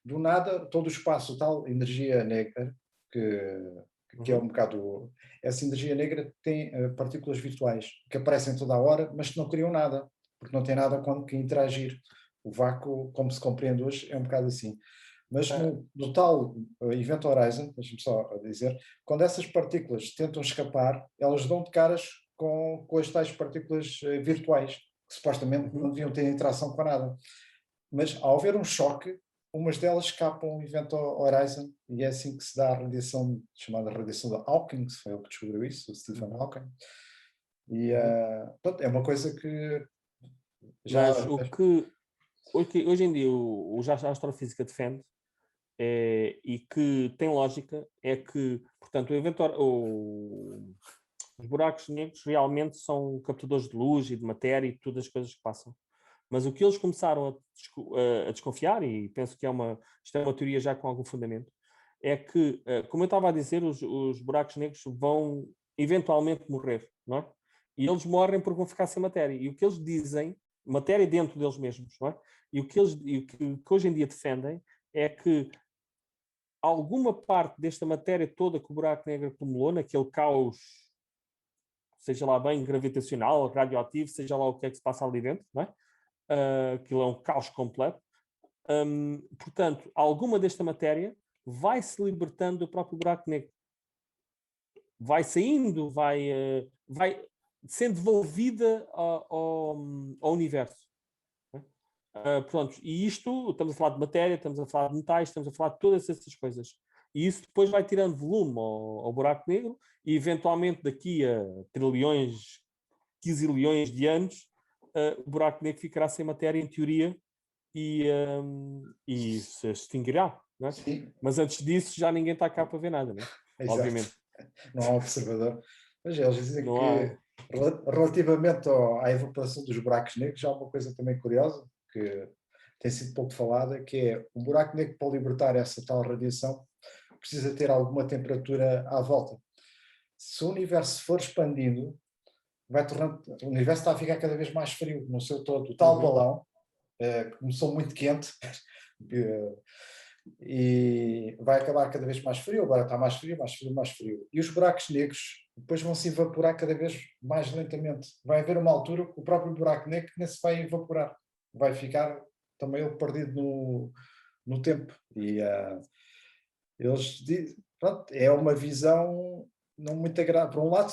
Do nada, todo o espaço, tal energia negra, que é um bocado... Essa energia negra tem partículas virtuais que aparecem toda a hora, mas que não criam nada, porque não tem nada com que interagir. O vácuo, como se compreende hoje, é um bocado assim. Mas no tal Event Horizon, deixa-me só dizer, quando essas partículas tentam escapar, elas dão de caras com as tais partículas virtuais, que supostamente não deviam ter interação com nada. Mas ao haver um choque, umas delas escapam o Event Horizon, e é assim que se dá a radiação, chamada radiação de Hawking, que foi ele que descobriu isso, o Stephen Hawking. E é uma coisa que já... Mas o que hoje em dia a astrofísica defende e que tem lógica é que, portanto, os buracos negros realmente são captadores de luz e de matéria e de todas as coisas que passam. Mas o que eles começaram a desconfiar, e penso que isto é uma teoria já com algum fundamento, é que, como eu estava a dizer, os buracos negros vão eventualmente morrer, não é? E eles morrem porque vão ficar sem matéria. E o que eles dizem, matéria dentro deles mesmos, não é? E o que hoje em dia defendem é que alguma parte desta matéria toda que o buraco negro acumulou, naquele caos, seja lá bem gravitacional, radioativo, seja lá o que é que se passa ali dentro, não é? Aquilo é um caos completo. Portanto, alguma desta matéria vai se libertando do próprio buraco negro. Vai saindo, vai sendo devolvida ao universo. Pronto, e isto, estamos a falar de matéria, estamos a falar de metais, estamos a falar de todas essas coisas. E isso depois vai tirando volume ao buraco negro e, eventualmente, daqui a trilhões, quinzilhões de anos, o buraco negro ficará sem matéria, em teoria, e se extinguirá. Não é? Mas antes disso, já ninguém está cá para ver nada, não é? Obviamente. Não há observador. Mas eles dizem que, relativamente à evaporação dos buracos negros, há uma coisa também curiosa, que tem sido pouco falada, que é um buraco negro, para libertar essa tal radiação, precisa ter alguma temperatura à volta. Se o universo for expandindo, o universo está a ficar cada vez mais frio no seu todo. O tal balão começou muito quente e vai acabar cada vez mais frio. Agora está mais frio, mais frio, mais frio. E os buracos negros depois vão se evaporar cada vez mais lentamente. Vai haver uma altura que o próprio buraco negro nem se vai evaporar. Vai ficar também ele perdido no tempo. E eles dizem, pronto, é uma visão não muito agradável. Por um lado,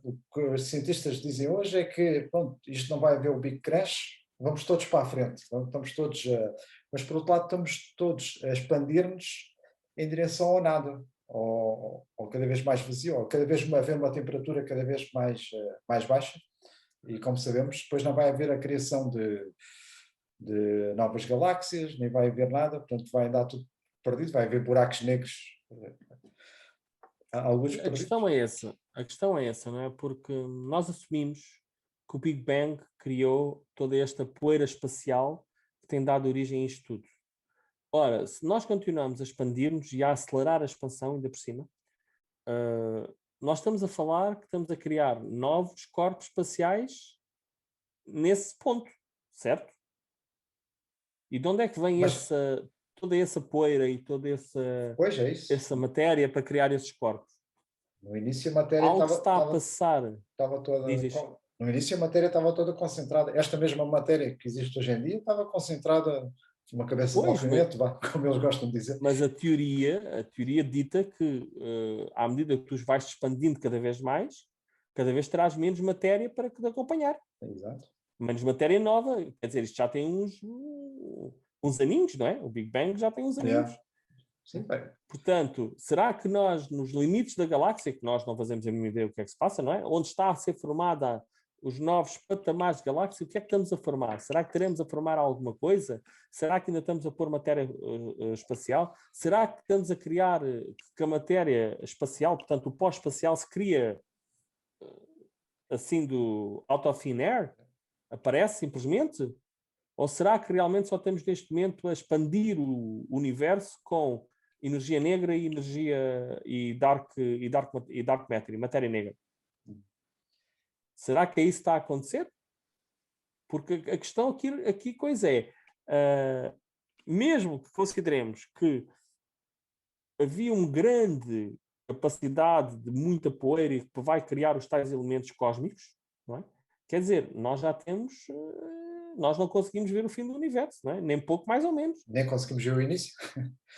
o que os cientistas dizem hoje é que, pronto, isto não vai haver o Big Crash, vamos todos para a frente, estamos todos mas por outro lado estamos todos a expandir-nos em direção ao nada, ou cada vez mais vazio, ou cada vez haver uma temperatura cada vez mais baixa, e como sabemos, depois não vai haver a criação de novas galáxias, nem vai haver nada, portanto vai andar tudo perdido, vai haver buracos negros, alguns A perdidos. questão é essa, não é? Porque nós assumimos que o Big Bang criou toda esta poeira espacial que tem dado origem a isto tudo. Ora, se nós continuamos a expandir-nos e a acelerar a expansão, ainda por cima, nós estamos a falar que estamos a criar novos corpos espaciais nesse ponto, certo? E de onde é que vem toda essa poeira e toda Pois é isso. essa matéria para criar esses corpos? No início a matéria Algo está a passar. estava toda. Dizes. No início a matéria estava toda concentrada. Esta mesma matéria que existe hoje em dia estava concentrada numa cabeça de alfinete, como eles gostam de dizer. Mas a teoria dita que à medida que tu vais expandindo cada vez mais, cada vez terás menos matéria para te acompanhar. Exato. Menos matéria nova, quer dizer, isto já tem uns aninhos, não é? O Big Bang já tem uns aninhos. Yeah. Sim, bem. Portanto, será que nós, nos limites da galáxia, que nós não fazemos a mínima ideia do que é que se passa, não é? Onde está a ser formada os novos patamares de galáxia, o que é que estamos a formar? Será que teremos a formar alguma coisa? Será que ainda estamos a pôr matéria espacial? Será que estamos a criar que a matéria espacial, portanto o pós-espacial, se cria assim do out of thin air? Aparece simplesmente? Ou será que realmente só estamos neste momento a expandir o universo com energia negra e energia e dark matter, matéria negra? Será que é isso que está a acontecer? Porque a questão aqui coisa é, mesmo que consideremos que havia uma grande capacidade de muita poeira e que vai criar os tais elementos cósmicos, não é? Quer dizer, nós já temos, nós não conseguimos ver o fim do universo, não é? Nem pouco mais ou menos. Nem conseguimos ver o início.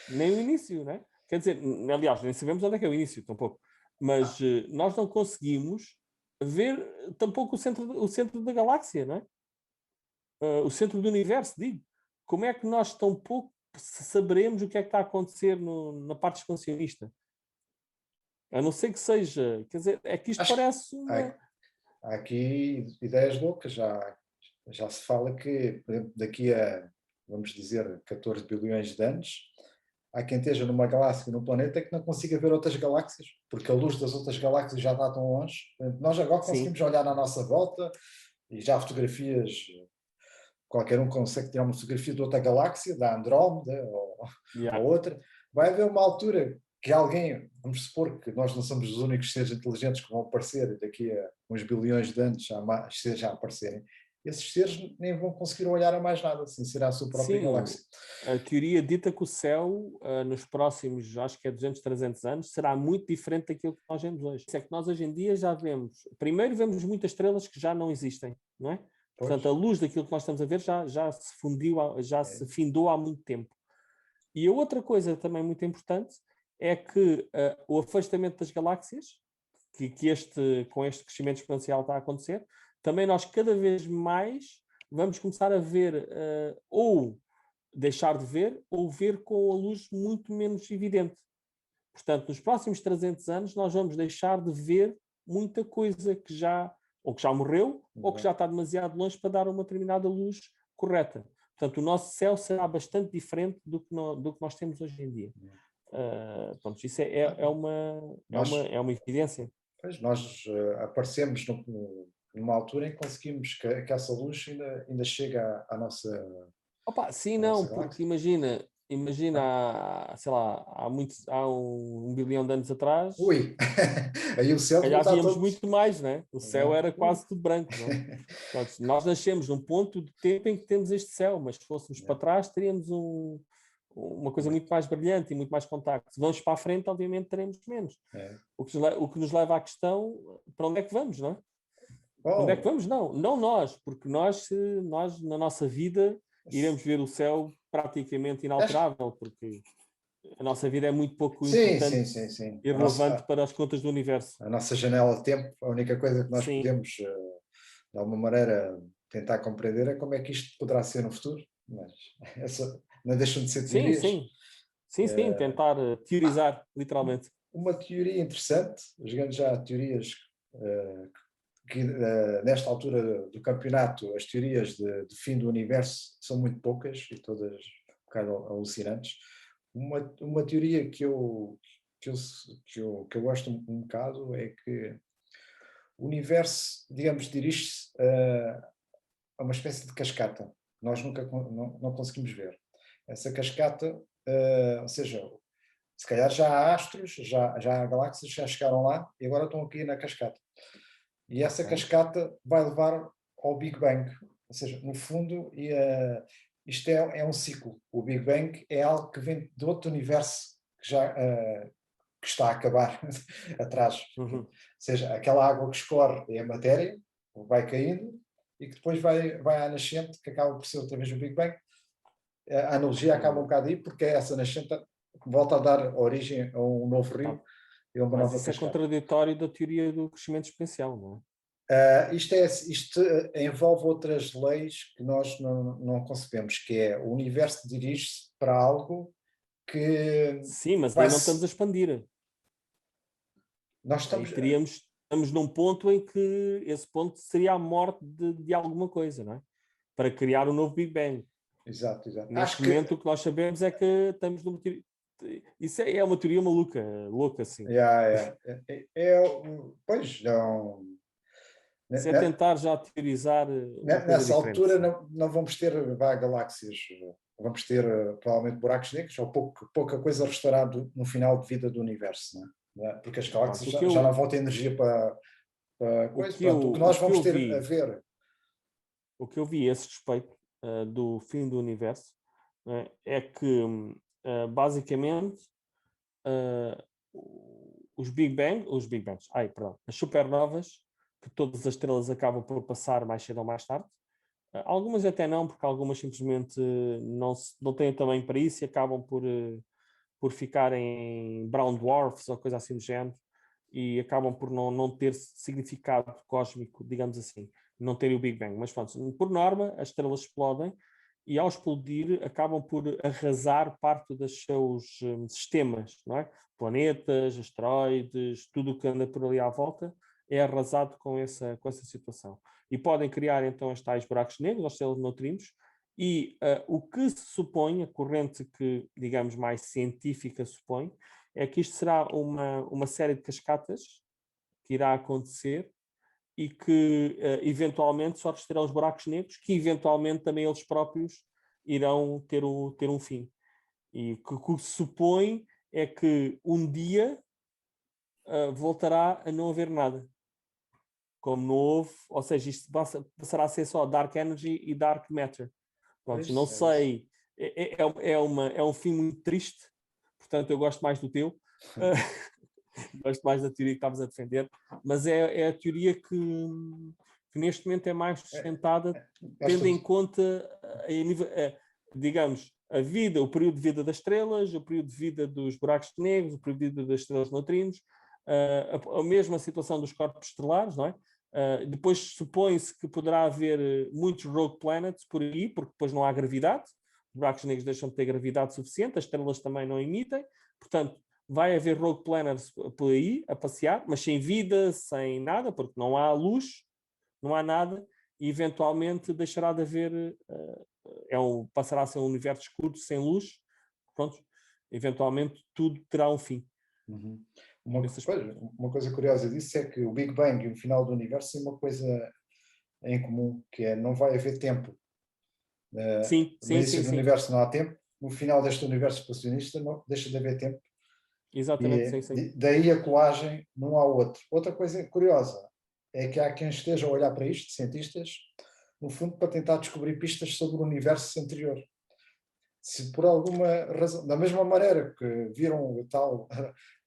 Nem o início, não é? Quer dizer, aliás, nem sabemos onde é que é o início, tampouco. Mas nós não conseguimos ver tampouco o centro da galáxia, não é? O centro do universo, digo. Como é que nós tão pouco saberemos o que é que está a acontecer na parte expansionista? A não ser que seja, quer dizer, é que isto parece Há aqui ideias loucas, já se fala que, por exemplo, daqui a, vamos dizer, 14 bilhões de anos, há quem esteja numa galáxia, num planeta, que não consiga ver outras galáxias, porque a luz das outras galáxias já está tão longe. Nós agora conseguimos olhar na nossa volta, e já há fotografias, qualquer um consegue tirar uma fotografia de outra galáxia, da Andrómeda ou outra. Vai haver uma altura que alguém, vamos supor que nós não somos os únicos seres inteligentes que vão aparecer, daqui a uns bilhões de anos já aparecerem, esses seres nem vão conseguir olhar a mais nada, assim será a sua própria galáxia. A teoria dita que o céu, nos próximos, acho que é 200, 300 anos, será muito diferente daquilo que nós vemos hoje. Isso é que nós hoje em dia já vemos, primeiro vemos muitas estrelas que já não existem, não é? Pois. Portanto, a luz daquilo que nós estamos a ver já se fundiu, se findou há muito tempo. E a outra coisa também muito importante é que o afastamento das galáxias, que com este crescimento exponencial está a acontecer, também nós cada vez mais vamos começar a ver, ou deixar de ver, ou ver com a luz muito menos evidente. Portanto, nos próximos 300 anos nós vamos deixar de ver muita coisa que já morreu, ou que já está demasiado longe para dar uma determinada luz correta. Portanto, o nosso céu será bastante diferente do que nós temos hoje em dia. Pronto, isso é uma evidência. Pois, nós aparecemos numa altura em que conseguimos que essa luz ainda chega à nossa... Sim, não, porque imagina sei lá, há 1 bilhão de anos atrás... Ui! Aí o céu já víamos muito mais, né? O céu era quase tudo branco, não é? Pronto, nós nascemos num ponto de tempo em que temos este céu, mas se fôssemos para trás teríamos uma coisa muito mais brilhante e muito mais contacto. Se vamos para a frente, obviamente teremos menos. O que nos leva à questão, para onde é que vamos, não é? Onde é que vamos? Não nós, porque nós na nossa vida iremos ver o céu praticamente inalterável, porque a nossa vida é muito pouco importante e relevante para as contas do universo. A nossa janela de tempo, a única coisa que nós podemos, de alguma maneira, tentar compreender é como é que isto poderá ser no futuro, mas não deixam de ser Sim, teorias. sim. Sim, tentar teorizar, literalmente. Uma teoria interessante, jogando já teorias que nesta altura do campeonato, as teorias de fim do universo são muito poucas e todas um bocado alucinantes. Uma teoria que eu gosto um bocado é que o universo, digamos, dirige-se a uma espécie de cascata. Nós nunca não conseguimos ver. Essa cascata, ou seja, se calhar já há astros, já há galáxias, já chegaram lá e agora estão aqui na cascata. E essa cascata vai levar ao Big Bang. Ou seja, no fundo, isto é um ciclo. O Big Bang é algo que vem de outro universo que está a acabar atrás. Ou seja, aquela água que escorre é a matéria, vai caindo e que depois vai à nascente, que acaba por ser outra vez o Big Bang. A analogia acaba um bocado aí, porque essa nascente volta a dar origem a um novo rio e a uma Mas nova isso é cascata. contraditório da teoria do crescimento exponencial, não é? Isto envolve outras leis que nós não concebemos, que é o universo dirige-se para algo que Sim, mas vai aí não estamos a expandir. Nós Aí estamos. estamos num ponto em que esse ponto seria a morte de alguma coisa, não é? Para criar um novo Big Bang. Exato. Neste momento, o que nós sabemos é que estamos numa teoria. Isso é uma teoria maluca, louca, assim. Pois, não. Isso é tentar já teorizar uma coisa Nessa diferente. altura não vamos ter galáxias, vamos ter provavelmente buracos negros ou pouca coisa restaurada no final de vida do universo, não é? Porque as galáxias já não vão ter energia para coisa. Pronto, o que nós vamos ter a ver. O que eu vi a esse respeito do fim do universo é que, basicamente, os Big Bangs, as supernovas, que todas as estrelas acabam por passar mais cedo ou mais tarde. Algumas até não, porque algumas simplesmente não têm tamanho para isso e acabam por ficarem brown dwarfs ou coisa assim do género e acabam por não ter significado cósmico, digamos assim, não terem o Big Bang. Mas pronto, por norma, as estrelas explodem e ao explodir acabam por arrasar parte dos seus sistemas, não é? Planetas, asteroides, tudo o que anda por ali à volta é arrasado com essa situação. E podem criar então os tais buracos negros, as células de neutrinos, e o que se supõe, a corrente que, digamos, mais científica supõe, é que isto será uma série de cascatas que irá acontecer e que eventualmente só restarão os buracos negros, que eventualmente também eles próprios irão ter um fim. E o que se supõe é que um dia voltará a não haver nada. Como não houve, ou seja, isto passará a ser só Dark Energy e Dark Matter. Pronto, não sei, é um fim muito triste, portanto eu gosto mais do teu, gosto mais da teoria que estavas a defender, mas é a teoria que neste momento é mais sustentada, tendo em conta, digamos, a vida, o período de vida das estrelas, o período de vida dos buracos negros, o período de vida das estrelas de neutrinos, a mesma situação dos corpos estelares, não é? Depois supõe-se que poderá haver muitos rogue planets por aí, porque depois não há gravidade, os buracos negros deixam de ter gravidade suficiente, as estrelas também não emitem, portanto, vai haver rogue planets por aí a passear, mas sem vida, sem nada, porque não há luz, não há nada, e eventualmente deixará de haver, passará a ser um universo escuro, sem luz, pronto, eventualmente tudo terá um fim. Uhum. Uma coisa curiosa disso é que o Big Bang e o final do universo têm uma coisa em comum, que é não vai haver tempo. No início do universo não há tempo, no final deste universo expansionista não deixa de haver tempo. Exatamente, sim. Daí a colagem num ao outro. Outra coisa curiosa é que há quem esteja a olhar para isto, cientistas, no fundo para tentar descobrir pistas sobre o universo anterior. Se por alguma razão, da mesma maneira que viram a tal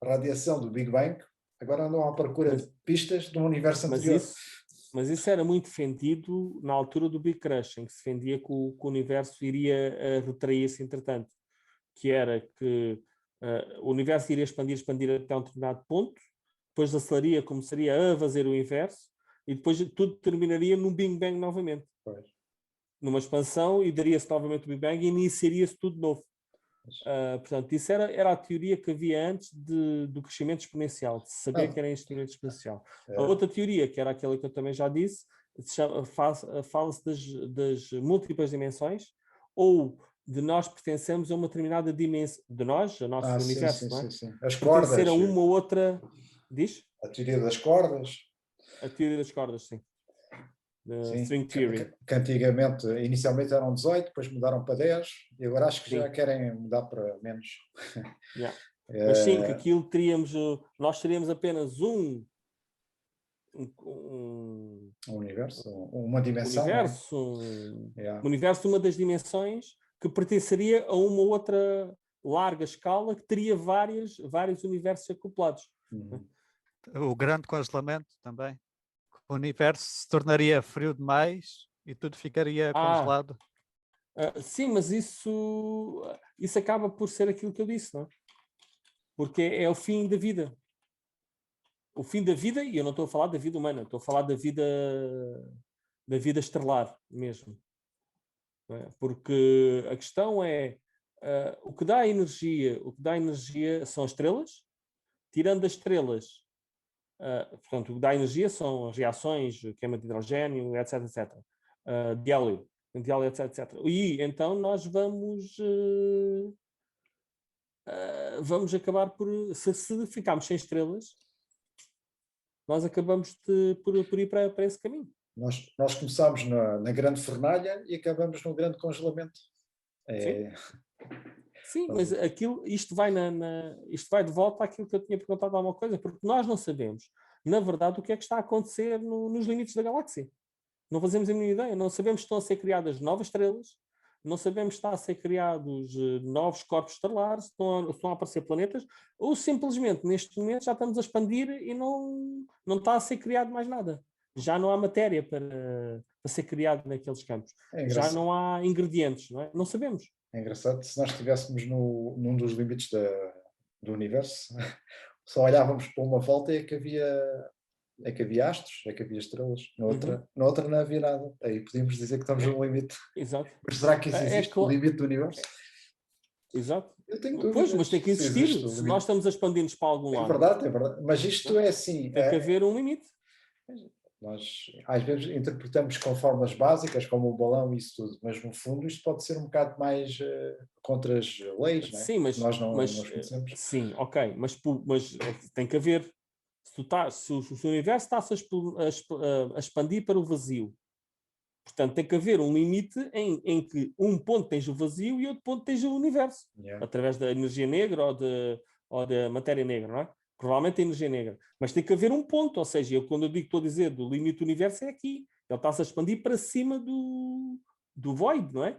radiação do Big Bang, agora andam à procura de pistas de um universo anterior. Mas isso era muito defendido na altura do Big Crush, em que se defendia que o universo iria retrair-se entretanto, que era que o universo iria expandir até um determinado ponto, depois aceleraria, começaria a fazer o inverso, e depois tudo terminaria num Big Bang novamente. Pois. numa expansão e daria-se novamente o Big Bang e iniciaria-se tudo de novo. Portanto, isso era a teoria que havia antes do crescimento exponencial, de saber que era este crescimento exponencial. A outra teoria, que era aquela que eu também já disse, fala-se das múltiplas dimensões, ou de nós pertencemos a uma determinada dimensão, de nós, o nosso universo, sim, não é? sim. As Pertencer cordas. a uma ou outra... Diz? A teoria das cordas. A teoria das cordas, sim. String Theory. Que antigamente, inicialmente eram 18, depois mudaram para 10, e agora acho que Sim. já querem mudar para menos. Yeah. Mas sim, que aquilo teríamos, nós teríamos apenas um universo, uma dimensão. Um universo, uma das dimensões que pertenceria a uma outra larga escala que teria vários universos acoplados. O grande congelamento também. O universo se tornaria frio demais e tudo ficaria congelado. Sim, mas isso acaba por ser aquilo que eu disse, não é? Porque é o fim da vida. O fim da vida, e eu não estou a falar da vida humana, estou a falar da vida estelar mesmo. Não é? Porque a questão é o que dá energia são as estrelas. Tirando as estrelas, portanto, o que dá energia são as reações, queima de hidrogênio, etc, de hélio, etc. E então nós vamos acabar por, se ficarmos sem estrelas, nós acabamos por ir para esse caminho. Nós começámos na grande fornalha e acabamos no grande congelamento. Sim, mas isto vai de volta àquilo que eu tinha perguntado há uma coisa, porque nós não sabemos, na verdade, o que é que está a acontecer nos limites da galáxia. Não fazemos a mínima ideia, não sabemos se estão a ser criadas novas estrelas, não sabemos se estão a ser criados novos corpos estelares, se estão a aparecer planetas, ou simplesmente, neste momento, já estamos a expandir e não está a ser criado mais nada. Já não há matéria para ser criado naqueles campos. Já não há ingredientes, não é? Não sabemos. É engraçado, se nós estivéssemos num dos limites do universo, só olhávamos para uma volta e é que havia astros, é que havia estrelas. Na outra não havia nada. Aí podíamos dizer que estamos no limite. Exato. Mas será que isso existe, o limite do universo? Exato. Eu tenho dúvidas. Pois, mas tem que existir. Se nós estamos a expandir-nos para algum lado. É verdade. Mas isto é assim. Tem que haver um limite. Nós, às vezes, interpretamos com formas básicas, como o balão e isso tudo, mas, no fundo, isto pode ser um bocado mais contra as leis, não é? Sim, mas nós não conhecemos. Sim, ok, mas tem que haver... Se o universo está-se a expandir para o vazio, portanto, tem que haver um limite em que um ponto tens o vazio e outro ponto tens o universo, através da energia negra ou da matéria negra, não é? Provavelmente a energia negra. Mas tem que haver um ponto, ou seja, quando eu digo, estou a dizer do limite do universo, é aqui. Ele está-se a expandir para cima do void, não é?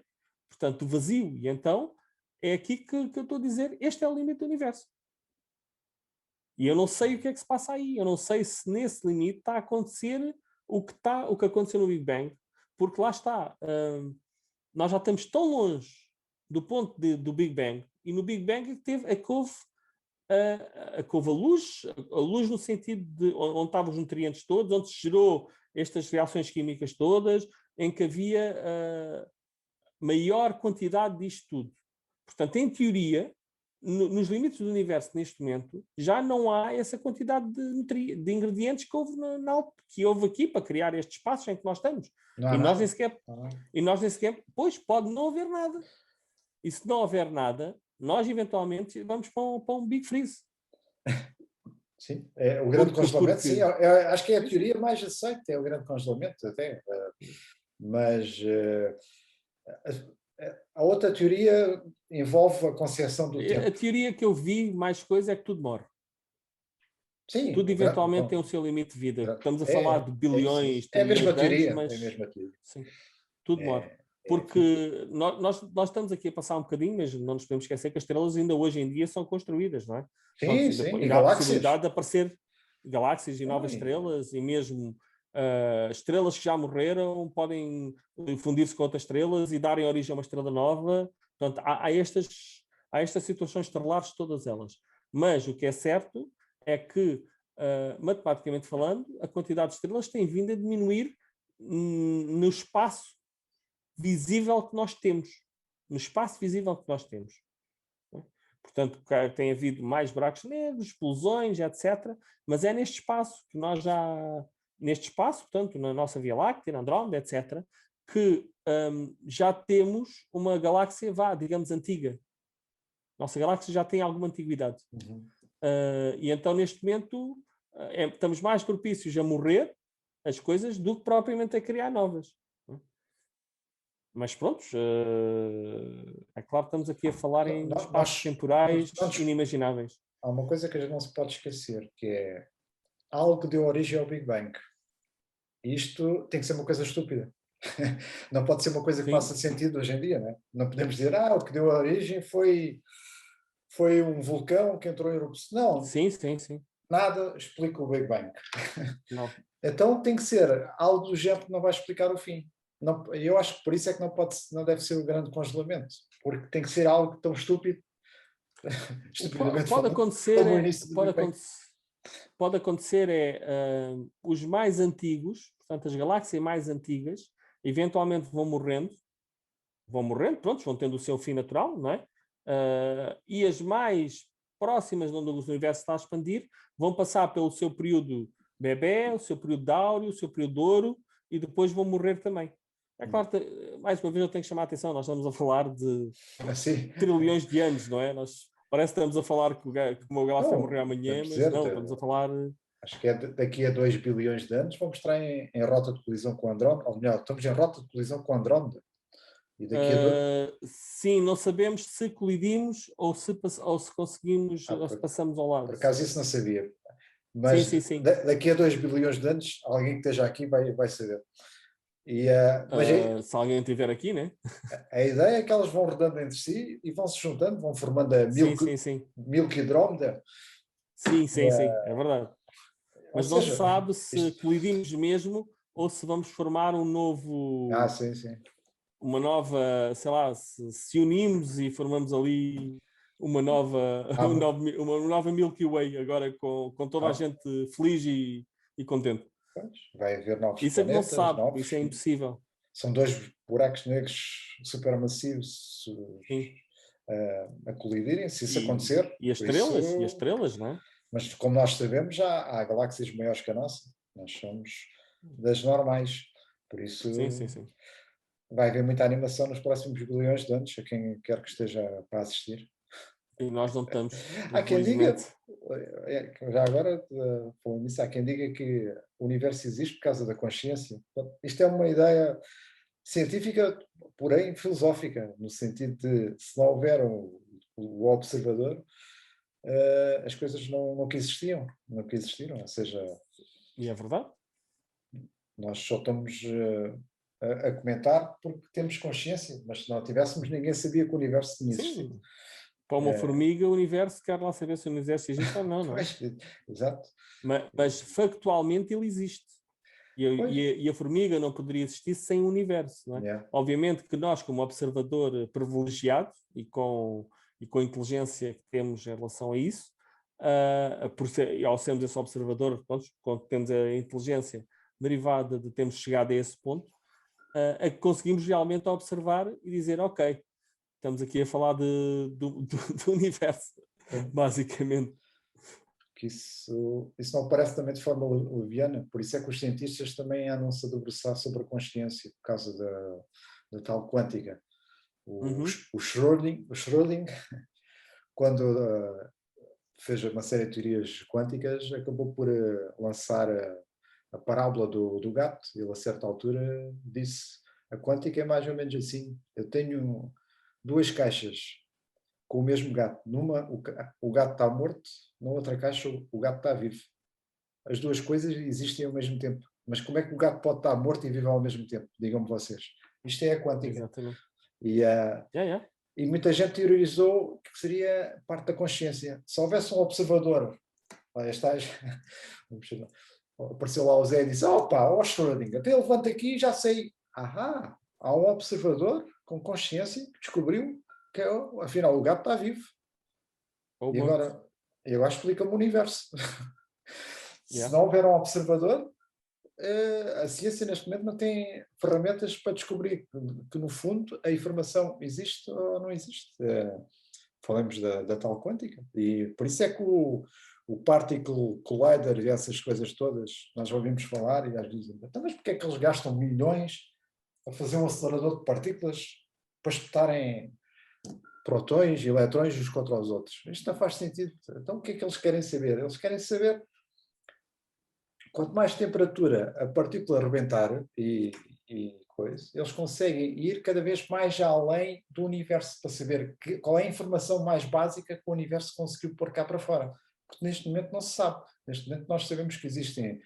Portanto, do vazio. E então, é aqui que eu estou a dizer, este é o limite do universo. E eu não sei o que é que se passa aí. Eu não sei se nesse limite está a acontecer o que aconteceu no Big Bang, porque lá está. Nós já estamos tão longe do ponto do Big Bang, e no Big Bang é que houve a luz no sentido de onde estavam os nutrientes todos, onde se gerou estas reações químicas todas, em que havia maior quantidade disto tudo. Portanto, em teoria, nos limites do universo neste momento, já não há essa quantidade de ingredientes que houve aqui para criar este espaço em que nós estamos. E nós nem sequer, pois pode não haver nada. E se não houver nada, nós eventualmente vamos para um Big Freeze. Sim, é o grande congelamento, sim, acho que é a teoria mais aceita, é o grande congelamento até, mas a outra teoria envolve a concepção do tempo. A teoria que eu vi mais coisa é que tudo morre. Sim, tudo eventualmente tem o seu limite de vida. Estamos a falar de bilhões, é a mesma teoria, mas é a mesma teoria. Sim, tudo morre. Porque nós estamos aqui a passar um bocadinho, mas não nos podemos esquecer que as estrelas ainda hoje em dia são construídas, não é? Sim, sim. E há a possibilidade de aparecer galáxias e novas estrelas, e mesmo estrelas que já morreram podem fundir-se com outras estrelas e darem origem a uma estrela nova. Portanto, há estas situações estelares, todas elas. Mas o que é certo é que, matematicamente falando, a quantidade de estrelas tem vindo a diminuir no espaço visível que nós temos, no espaço visível que nós temos. Portanto, tem havido mais buracos negros, explosões, etc. Mas é neste espaço que nós neste espaço, portanto, na nossa Via Láctea, na Andrómeda, etc., que já temos uma galáxia, digamos, antiga. Nossa galáxia já tem alguma antiguidade. E então, neste momento, estamos mais propícios a morrer as coisas do que propriamente a criar novas. Mas pronto, é claro que estamos aqui a falar em espaços temporais inimagináveis. Há uma coisa que a gente não se pode esquecer, que é algo que deu origem ao Big Bang. Isto tem que ser uma coisa estúpida. Não pode ser uma coisa que faça sentido hoje em dia, não é? Não podemos dizer, o que deu origem foi um vulcão que entrou em erupção. Não. Sim. Nada explica o Big Bang. Não. Então tem que ser algo do género que não vai explicar o fim. Não, eu acho que por isso é que não deve ser o grande congelamento, porque tem que ser algo tão estúpido. Pode acontecer os mais antigos, portanto as galáxias mais antigas, eventualmente vão morrendo, pronto, vão tendo o seu fim natural, não é? E as mais próximas, onde o universo está a expandir, vão passar pelo seu período bebé, o seu período áureo, o seu período de ouro, e depois vão morrer também. É claro que, mais uma vez, eu tenho que chamar a atenção, nós estamos a falar de trilhões de anos, não é? Parece que estamos a falar que o meu galáxia vai morrer amanhã, mas não, estamos a falar... Acho que é daqui a 2 bilhões de anos vamos estar em rota de colisão com Andrómeda, ou melhor, estamos em rota de colisão com Andrómeda. E daqui Sim, não sabemos se colidimos ou se conseguimos, ou se passamos ao lado. Por acaso isso não sabia. Mas sim. Daqui a 2 bilhões de anos, alguém que esteja aqui vai saber. Se alguém estiver aqui, né? A ideia é que elas vão rodando entre si e vão se juntando, vão formando a Milky Andrómeda. Sim, é verdade. Mas não se sabe se colidimos mesmo ou se vamos formar um novo... sim. Uma nova, sei lá, se unimos e formamos ali uma nova Milky Way, agora com toda a gente feliz e contente. Vai haver novos isso planetas. Isso é que não se sabe, novos, isso é impossível. São 2 buracos negros supermassivos a colidirem, se isso acontecer. E as estrelas, não é? Mas como nós sabemos, já há galáxias maiores que a nossa. Nós somos das normais. Por isso sim. Vai haver muita animação nos próximos bilhões de anos, a quem quer que esteja para assistir. E nós não estamos. Há quem diga, já agora, falando nisso, há quem diga que o universo existe por causa da consciência. Isto é uma ideia científica, porém filosófica, no sentido de, se não houver o observador, as coisas nunca existiram, ou seja... E é verdade. Nós só estamos a comentar porque temos consciência, mas se não tivéssemos, ninguém sabia que o universo tinha existido. Sim. Para uma formiga, o universo, quer lá saber se o universo existe ou não, não é? Exato. Mas factualmente ele existe. E a formiga não poderia existir sem o universo, não é? Yeah. Obviamente que nós, como observador privilegiado e com a inteligência que temos em relação a isso, ao sermos esse observador, quando temos a inteligência derivada de termos chegado a esse ponto, a que conseguimos realmente observar e dizer, ok, estamos aqui a falar do universo, basicamente. Que isso não parece também de forma leviana, por isso é que os cientistas também andam-se a debruçar sobre a consciência, por causa da tal quântica. O Schrödinger, quando fez uma série de teorias quânticas, acabou por lançar a parábola do gato. Ele, a certa altura, disse: a quântica é mais ou menos assim. Eu tenho 2 caixas com o mesmo gato. Numa, o gato está morto, na outra caixa, o gato está vivo. As 2 coisas existem ao mesmo tempo. Mas como é que o gato pode estar morto e vivo ao mesmo tempo? Digam-me vocês. Isto é a quântica. Exatamente. E muita gente teorizou que seria parte da consciência. Se houvesse um observador, apareceu lá o Zé e disse: opa, Schrödinger, até eu levanto aqui e já sei. Há um observador com consciência que descobriu que, afinal, o gato está vivo. E agora explica-me o universo. Se não houver um observador, a ciência neste momento não tem ferramentas para descobrir que no fundo a informação existe ou não existe. Falamos da tal quântica e por isso é que o Particle Collider e essas coisas todas, nós ouvimos falar e às vezes então, mas porque é que eles gastam milhões a fazer um acelerador de partículas para espetarem protões e eletrões uns contra os outros? Isto não faz sentido. Então o que é que eles querem saber? Eles querem saber quanto mais temperatura a partícula arrebentar e coisa, eles conseguem ir cada vez mais além do universo para saber qual é a informação mais básica que o universo conseguiu pôr cá para fora. Porque neste momento não se sabe. Neste momento nós sabemos que existem,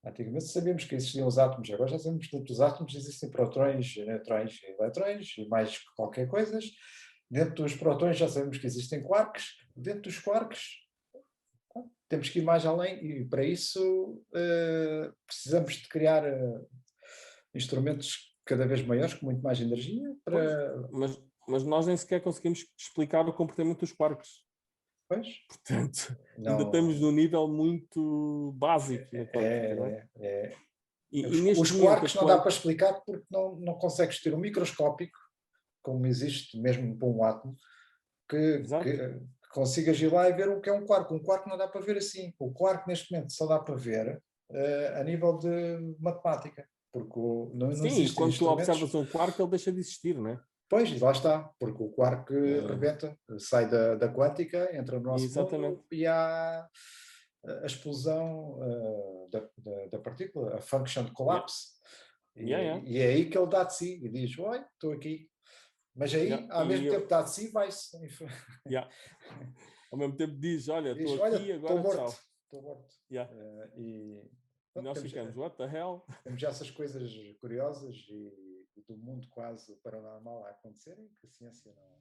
antigamente sabíamos que existiam os átomos, agora já sabemos que dentro dos átomos existem protões, neutrões e eletrões e mais qualquer coisa. Dentro dos protões já sabemos que existem quarks, dentro dos quarks temos que ir mais além e para isso precisamos de criar instrumentos cada vez maiores, com muito mais energia. Mas nós nem sequer conseguimos explicar o comportamento dos quarks. Pois. Portanto, Não. ainda estamos num nível muito básico. Os quarks não dá para explicar porque não consegues ter um microscópico, como existe mesmo para um átomo, que consigas ir lá e ver o que é um quark. Um quark não dá para ver assim. O quark neste momento só dá para ver a nível de matemática. Porque não sim, quando tu observas um quark ele deixa de existir, não é? Pois, lá está, porque o quark rebenta, sai da quântica, entra no nosso mundo e há a explosão da partícula, a function collapse. E é aí que ele dá de si e diz, oi, estou aqui. Mas aí, ao mesmo tempo, dá de si e vai-se. Ao mesmo tempo diz, olha, estou aqui, agora tchau. Estou morto. E nós ficamos, what the hell? Temos essas coisas curiosas e do mundo quase paranormal a acontecerem, que a ciência não...